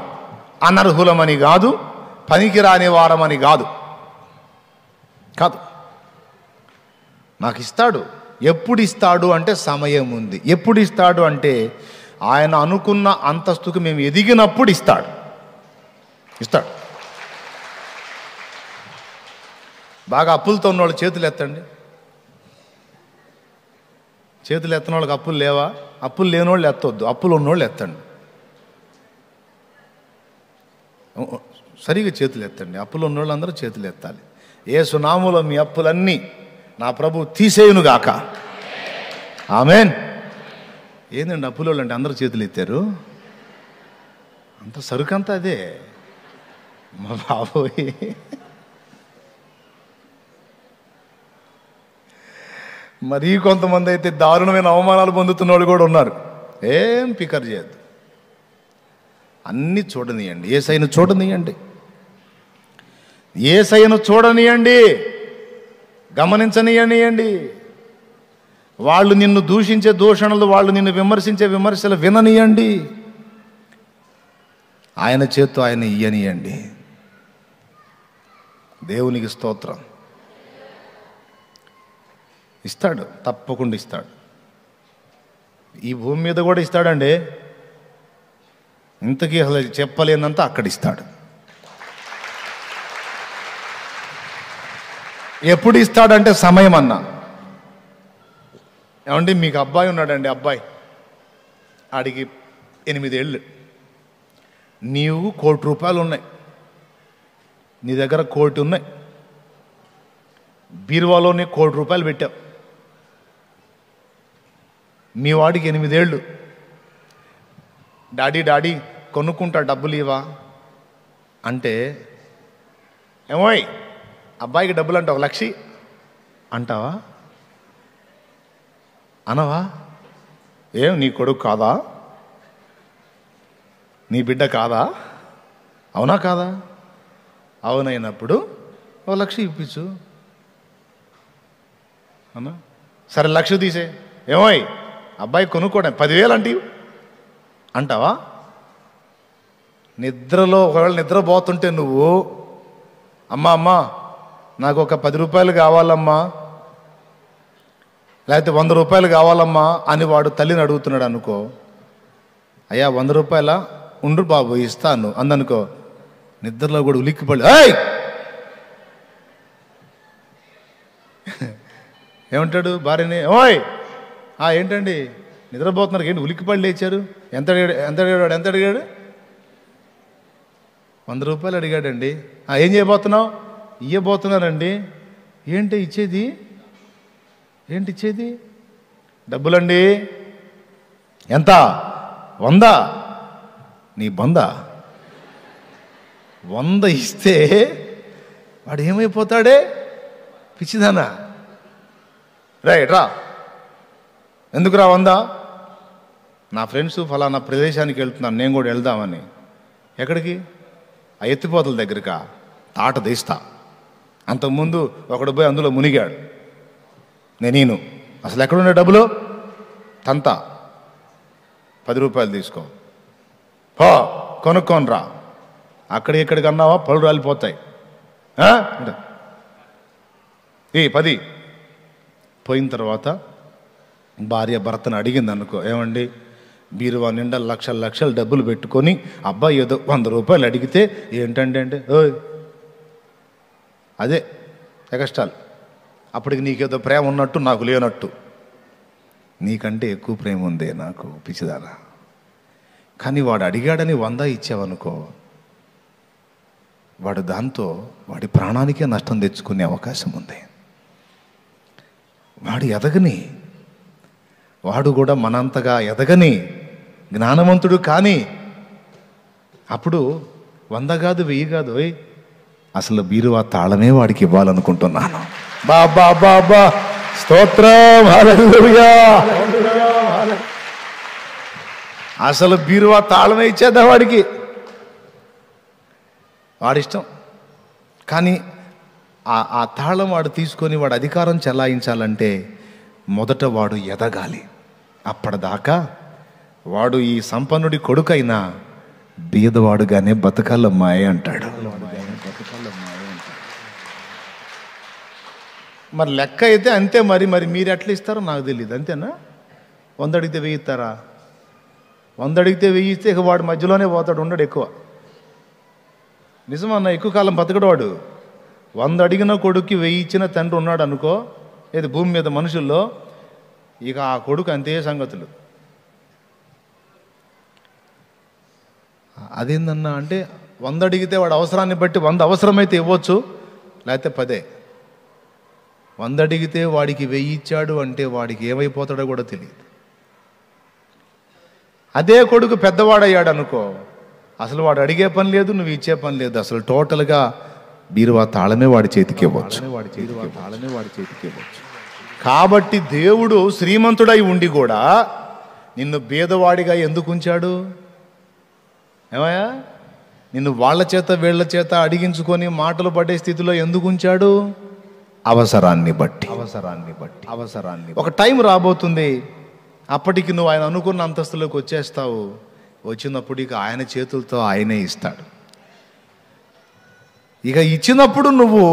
అనర్హులమని కాదు, పనికిరాని వారమని కాదు. మాకు ఇస్తాడు. ఎప్పుడు ఇస్తాడు అంటే సమయం ఉంది. ఎప్పుడు ఇస్తాడు అంటే ఆయన అనుకున్న అంతస్తుకు మేము ఎదిగినప్పుడు ఇస్తాడు. బాగా అప్పులతో ఉన్నవాళ్ళు చేతులు ఎత్తండి. చేతులు ఎత్తని వాళ్ళకి అప్పులు లేవా? అప్పులు లేని వాళ్ళు ఎత్తవద్దు, అప్పులు ఉన్నవాళ్ళు ఎత్తండి. సరిగా చేతులు ఎత్తండి. అప్పులు ఉన్నవాళ్ళు అందరూ చేతులు ఎత్తాలి. యేసు నామములో మీ అప్పులన్నీ నా ప్రభు తీసేయునుగాక. ఆమేన్. ఏందండి అప్పుల వాళ్ళు అంటే అందరూ చేతులు ఎత్తారు? అంత సరుకంతా అదే మా బాబోయ్. మరీ కొంతమంది అయితే దారుణమైన అవమానాలు పొందుతున్న వాళ్ళు కూడా ఉన్నారు. ఏం ఫికర్ చేయద్దు, అన్నీ చూడనియండి. యేసయ్యను చూడనియండి, యేసయ్యను చూడనియండి, గమనించనియనియండి. వాళ్ళు నిన్ను దూషించే దూషణలు, వాళ్ళు నిన్ను విమర్శించే విమర్శలు విననియండి. ఆయన చేత్తో ఆయన ఇయ్యనియండి. దేవునికి స్తోత్రం. ఇస్తాడు, తప్పకుండా ఇస్తాడు. ఈ భూమి మీద కూడా ఇస్తాడండి. ఇంతకీ అసలు చెప్పలేనంత అక్కడ ఇస్తాడు. ఎప్పుడు ఇస్తాడంటే సమయం అన్నా. ఏమండి, మీకు అబ్బాయి ఉన్నాడండి, అబ్బాయి ఆడికి 8 ఏళ్ళు. నీవు ₹1,00,00,000 ఉన్నాయి, నీ దగ్గర 1,00,00,000 ఉన్నాయి, బీరువాలోనే ₹1,00,00,000 పెట్టావు. మీ వాడికి 8 ఏళ్ళు. డాడీ కొనుక్కుంటా, డబ్బులు ఇవా అంటే, ఏమోయ్ అబ్బాయికి డబ్బులు అంటావు, 1,00,000 అంటావా? అనవా? ఏం నీ కొడుకు కాదా? నీ బిడ్డ కాదా? అవునా కాదా? అవునైనప్పుడు 1,00,000 ఇప్పించు అన్నా. సరే 1,00,000 తీసే. ఏమోయ్ అబ్బాయి కొనుక్కోవడం 10,000 అంటే అంటావా? నిద్రలో ఒకవేళ నిద్రపోతుంటే నువ్వు, అమ్మా నాకు ఒక 10 రూపాయలు కావాలమ్మా, లేకపోతే 100 రూపాయలు కావాలమ్మా అని వాడు తల్లిని అడుగుతున్నాడు అనుకో. అయ్యా 100 రూపాయల ఉండు బాబు ఇస్తాను అందనుకో. నిద్రలో కూడా ఉలిక్కిపడి ఏయ్ ఏమంటాడు భార్యని, ఓయ్ ఏంటండి నిద్రపోతున్నారు, ఏంటి ఉలిక్కిపడి లేచారు, ఎంత అడిగాడు 100 రూపాయలు అడిగాడండి. ఏం చేయబోతున్నావు? ఇయ్యబోతున్నానండి. ఏంటి ఇచ్చేది? డబ్బులండి. ఎంత? 100. నీ బంద 100 ఇస్తే వాడు ఏమైపోతాడే? పిచ్చిదానా? రా ఎందుకు రా 100? నా ఫ్రెండ్స్ ఫలానా ప్రదేశానికి వెళ్తున్నాను, నేను కూడా వెళ్దామని. ఎక్కడికి? ఆ ఎత్తిపోతల దగ్గరకా? తాట తీస్తా. అంతకుముందు ఒకడు పోయి అందులో మునిగాడు. నేను అసలు ఎక్కడున్నా డబ్బులు తంతా 10 రూపాయలు తీసుకో, కొనుక్కొని రా. ఇక్కడికి అన్నావా పళ్ళు రాలిపోతాయి. 10 పోయిన తర్వాత భార్య భర్తను అడిగింది అనుకో, ఏమండి బీరువా నిండా లక్షలు డబ్బులు పెట్టుకొని అబ్బాయి ఏదో 100 రూపాయలు అడిగితే ఏంటంటే అంటే అదే ఎగస్టాల్. అప్పటికి నీకేదో ప్రేమ ఉన్నట్టు నాకు లేనట్టు. నీకంటే ఎక్కువ ప్రేమ ఉందే నాకు పిచ్చిదానా. కానీ వాడు అడిగాడని 100 ఇచ్చావనుకో, వాడు దాంతో వాడి ప్రాణానికే నష్టం తెచ్చుకునే అవకాశం ఉంది. వాడు ఎదగని, వాడు కూడా మనంతగా ఎదగని జ్ఞానవంతుడు కానీ అప్పుడు 100 కాదు 1000 కాదు, అసలు బీరువా తాళమే వాడికి ఇవ్వాలనుకుంటున్నాను. బాబా స్తోత్రం, హల్లెలూయా. అసలు బీరువా తాళమే ఇచ్చేద్దా వాడికి, వాడిష్టం. కానీ ఆ తాళం వాడు తీసుకొని వాడు అధికారం చెలాయించాలంటే మొదట వాడు ఎదగాలి. అప్పటిదాకా వాడు ఈ సంపన్నుడి కొడుకైనా బీదవాడుగానే బతకాలమ్మాయి అంటాడు. మరి లెక్క అయితే అంతే. మరి మీరు ఎట్లా ఇస్తారో నాకు తెలియదు. అంతేనా? 100 అడిగితే 1000 ఇస్తారా? 100 అడిగితే 1000 ఇస్తే ఇక వాడు మధ్యలోనే పోతాడు, ఉండడు ఎక్కువ. నిజమన్నా, ఎక్కువ కాలం బతకడు వాడు. 100 అడిగిన కొడుక్కి 1000 ఇచ్చిన తండ్రి ఉన్నాడు అనుకో, ఏది భూమి మీద మనుషుల్లో, ఇక ఆ కొడుకు అంతే సంగతులు. అదేందన్నా అంటే 100 అడిగితే వాడు అవసరాన్ని బట్టి 100 అవసరమైతే ఇవ్వచ్చు, లేకపోతే 10. 100 అడిగితే వాడికి 1000 ఇచ్చాడు అంటే వాడికి ఏమైపోతాడో కూడా తెలియదు. అదే కొడుకు పెద్దవాడయ్యాడు అనుకో, అసలు వాడు అడిగే పని లేదు, నువ్వు ఇచ్చే పని లేదు. అసలు టోటల్గా బీరువా తాళమే వాడి చేతికి ఇవ్వచ్చు. కాబట్టి దేవుడు శ్రీమంతుడై ఉండి కూడా నిన్ను బీదవాడిగా ఎందుకు ఉంచాడు? ఏమయ్యా, నిన్ను వాళ్ళ చేత వీళ్ళ చేత అడిగించుకొని మాటలు పడే స్థితిలో ఎందుకు ఉంచాడు? అవసరాన్ని బట్టి. ఒక టైం రాబోతుంది, అప్పటికి నువ్వు ఆయన అనుకున్న అంతస్తులోకి వచ్చేస్తావు. వచ్చినప్పుడు ఇక ఆయన చేతులతో ఆయనే ఇస్తాడు. ఇక ఇచ్చినప్పుడు నువ్వు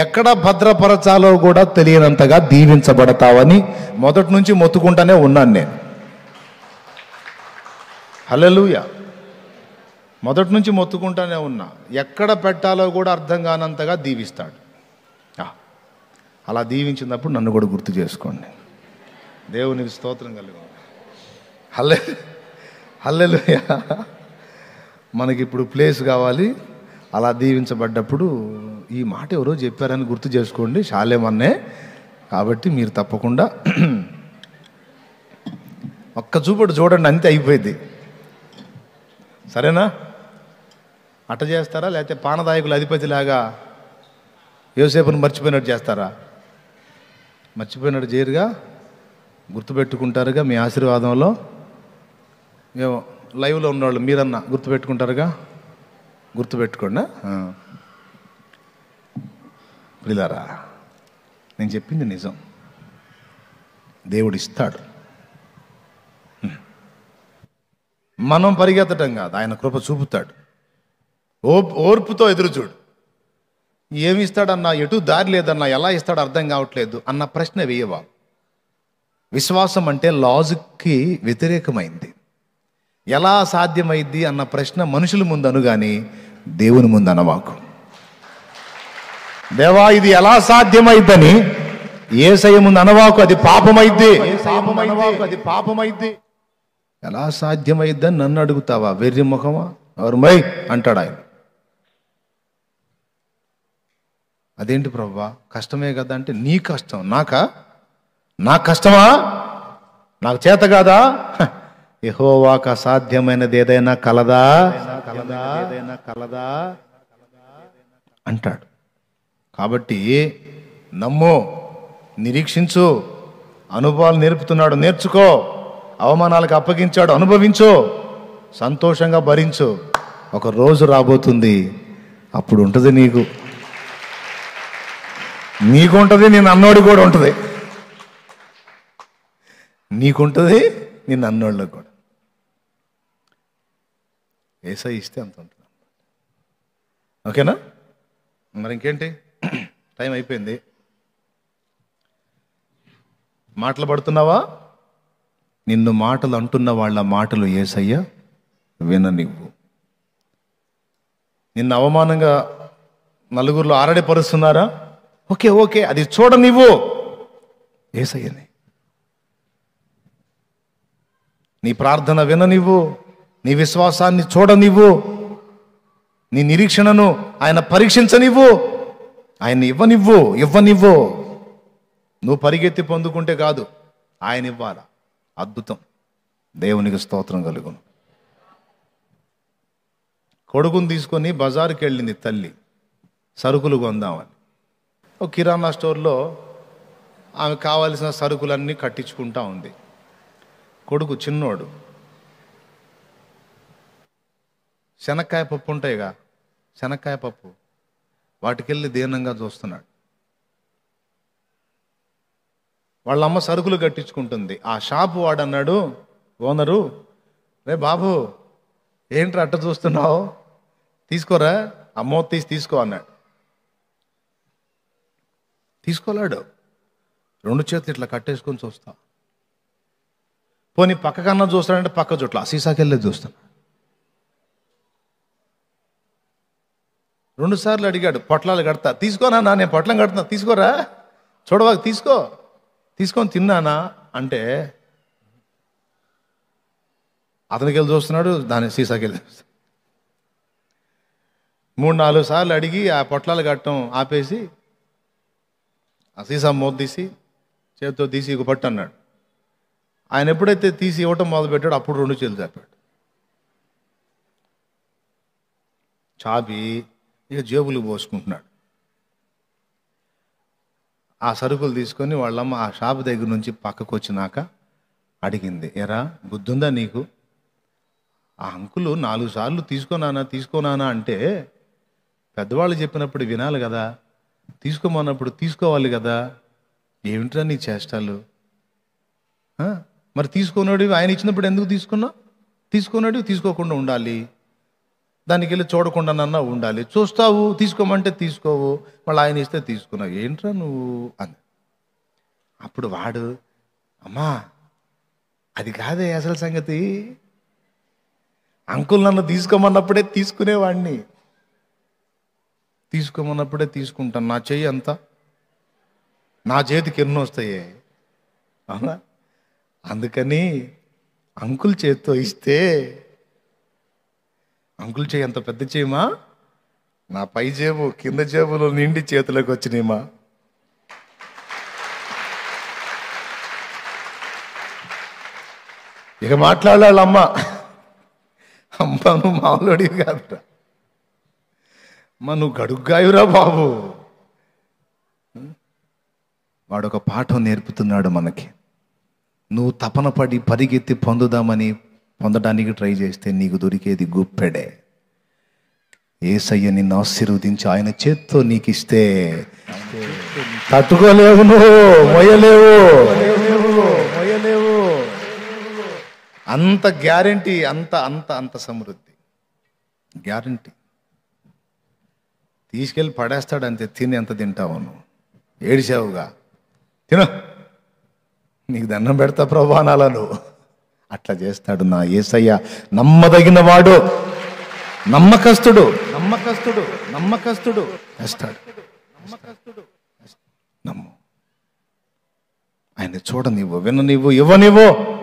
ఎక్కడ భద్రపరచాలో కూడా తెలియనంతగా దీవించబడతావని మొదటి నుంచి మొత్తుకుంటానే ఉన్నాను నేను. హల్లెలూయా. మొదటి నుంచి మొత్తుకుంటానే ఉన్నా. ఎక్కడ పెట్టాలో కూడా అర్థం కానంతగా దీవిస్తాడు. అలా దీవించినప్పుడు నన్ను కూడా గుర్తు చేసుకోండి. దేవునికి స్తోత్రం కలుగు. హల్లెలూయా. మనకిప్పుడు ప్లేస్ కావాలి. అలా దీవించబడ్డప్పుడు ఈ మాట ఎవరో చెప్పారని గుర్తు చేసుకోండి. శాలేమన్నే. కాబట్టి మీరు తప్పకుండా ఒక్క చూపుడు చూడండి, అంతే అయిపోయింది. సరేనా? అట్ట చేస్తారా? లేకపోతే పానదాయకుల అధిపతిలాగా యోసేపును మర్చిపోయినట్టు చేస్తారా? మర్చిపోయినట్టు చేయరుగా, గుర్తుపెట్టుకుంటారుగా. మీ ఆశీర్వాదంలో మేము లైవ్లో ఉన్నవాళ్ళు మీరన్నా గుర్తుపెట్టుకుంటారుగా. గుర్తుపెట్టుకోండి. ప్రియులారా, నేను చెప్పింది నిజం. దేవుడు ఇస్తాడు. మనం పరిగెత్తటం కాదు, ఆయన కృప చూపుతాడు. ఓర్పుతో ఎదురు చూడు. ఏమి ఇస్తాడన్నా, ఎటు దారి లేదన్నా, ఎలా ఇస్తాడు అర్థం కావట్లేదు అన్న ప్రశ్న వేయవా. విశ్వాసం అంటే లాజిక్కి వ్యతిరేకమైంది. ఎలా సాధ్యమైంది అన్న ప్రశ్న మనుషుల ముందు అనుగాని దేవుని ముందు అనవాకు. దేవా ఇది ఎలా సాధ్యమైద్దని యేసయ్య ముందు అనవాకు, అది పాపమైద్ది. అది పాపమైద్ది. ఎలా సాధ్యమైద్దని నన్ను అడుగుతావా? వెర్రి ముఖమా ఎవరుమై అంటాడు ఆయన. అదేంటి ప్రభువా కష్టమే కదా అంటే, నీ కష్టం నా కష్టమా? నాకు చేత కాదా? యెహోవాకు అసాధ్యమైనది ఏదైనా కలదా అంటాడు. కాబట్టి నమ్ము, నిరీక్షించు, అనుభవాలు నేర్పుతున్నాడు, నేర్చుకో. అవమానాలకు అప్పగించాడు, అనుభవించు, సంతోషంగా భరించు. ఒక రోజు రాబోతుంది, అప్పుడు ఉంటుంది నీకుంటుంది, నేను అన్నోడి కూడా ఉంటుంది. నీకుంటుంది, నేను అన్నోళ్ళకి కూడా. యేసయ్య ఇస్తే అంత ఉంటుంది. ఓకేనా? మరి ఇంకేంటి, టైం అయిపోయింది. మాటలు పడుతున్నావా? నిన్ను మాటలు అంటున్న వాళ్ళ మాటలు యేసయ్య విననివ్వు. నిన్ను అవమానంగా నలుగురిలో ఆరడిపరుస్తున్నారా? ఓకే అది చూడనివ్వు యేసయ్యని. నీ ప్రార్థన విననివ్వు, నీ విశ్వాసాన్ని చూడనివ్వు, నీ నిరీక్షణను ఆయన పరీక్షించనివ్వు, ఆయన ఇవ్వనివ్వు. నువ్వు పరిగెత్తి పొందుకుంటే కాదు, ఆయన ఇవ్వాల. అద్భుతం. దేవునికి స్తోత్రం కలుగును. కొడుకుని తీసుకొని బజారుకి వెళ్ళింది తల్లి సరుకులు కొందామని. ఒక కిరాణా స్టోర్లో ఆమె కావాల్సిన సరుకులన్నీ కట్టించుకుంటా ఉంది. కొడుకు చిన్నోడు. శనక్కాయ పప్పు ఉంటాయిగా, శనక్కాయ పప్పు, వాటికెళ్ళి దీనంగా చూస్తున్నాడు. వాళ్ళమ్మ సరుకులు కట్టించుకుంటుంది. ఆ షాపు వాడన్నాడు ఓనరు, రే బాబు ఏంట్రా అట్ట చూస్తున్నావు, తీసుకోరా, అమ్మో తీసుకో అన్నాడు. తీసుకోలేడు. 2 చేతులు ఇట్లా కట్టేసుకొని చూస్తా. పోనీ పక్క కన్నా చూస్తాడంటే పక్క చుట్ల సీసాకెళ్ళే చూస్తాను. 2 సార్లు అడిగాడు, పొట్లాలు కడతా. తీసుకోనా, నేను పొట్లం కడుతున్నా, తీసుకోరా, చూడవా, తీసుకొని తిన్నానా అంటే అతనికి వెళ్ళి చూస్తున్నాడు, దాని సీసాకెళ్ళి చూస్తాడు. 3-4 సార్లు అడిగి ఆ పొట్లాలు కట్టడం ఆపేసి ఆ సీసా మూత తీసి చేతితో తీసి ఇక పట్టు అన్నాడు. ఆయన ఎప్పుడైతే తీసి ఇవ్వటం మొదలుపెట్టాడు అప్పుడు 2 చేతులు చాపాడు. చాపి ఇక జేబులు పోసుకుంటున్నాడు. ఆ సరుకులు తీసుకొని వాళ్ళమ్మ ఆ షాపు దగ్గర నుంచి పక్కకు వచ్చినాక అడిగింది, ఎరా బుద్ధుందా నీకు? ఆ అంకులు 4 సార్లు తీసుకోనానా అంటే పెద్దవాళ్ళు చెప్పినప్పుడు వినాలి కదా, తీసుకోమన్నప్పుడు తీసుకోవాలి కదా, ఏమిట్రా నీ చేష్టాలు? మరి తీసుకున్నాడు, ఆయన ఇచ్చినప్పుడు ఎందుకు తీసుకున్నావు? తీసుకున్నాడు తీసుకోకుండా ఉండాలి, దానికి వెళ్ళి చూడకుండానన్నా ఉండాలి. చూస్తావు, తీసుకోమంటే తీసుకోవు, మళ్ళీ ఆయన ఇస్తే తీసుకున్నావు, ఏంట్రా నువ్వు అని. అప్పుడు వాడు, అమ్మా అది కాదే అసలు సంగతి, అంకుల్ నన్ను తీసుకోమన్నప్పుడే తీసుకునేవాడిని, తీసుకోమన్నప్పుడే తీసుకుంటాను, నా చెయ్యి అంతా, నా చేతికి ఎన్నో వస్తాయే, అవునా? అందుకని అంకుల్ చేతితో ఇస్తే, అంకుల్ చేయి అంత పెద్ద చేయమా, నా పై జేబు కింద జేబులో నిండి చేతులకు వచ్చినాయమా. ఇక మాట్లాడాలమ్మ, అమ్మ నువ్వు మామూలుడివి కాదురా, నువ్వు గడుగ్గాయురా బాబు. వాడు ఒక పాఠం నేర్పుతున్నాడు మనకి. నువ్వు తపన పడి పరిగెత్తి పొందడానికి ట్రై చేస్తే నీకు దొరికేది గుప్పెడే. యేసయ్య నిన్ను ఆశీర్వదించి ఆయన చేత్తో నీకు ఇస్తే తట్టుకోలేవు, నువ్వు మొయ్యలేవు. అంత గ్యారంటీ, అంత అంత అంత సమృద్ధి గ్యారంటీ. తీసుకెళ్ళి పడేస్తాడు అంతే, తిని ఎంత తింటావు నువ్వు, ఏడిసావుగా తిను, నీకు దండం పెడతా ప్రభా అనాలా నువ్వు. అట్లా చేస్తాడు నా యేసయ్య. నమ్మదగిన వాడు, నమ్మకస్తుడు. నమ్మకస్తుడు నమ్మకస్తుడు తెస్తాడు. నమ్ము. ఆయన చూడనివ్వు, విననివ్వు, ఇవ్వనివ్వు.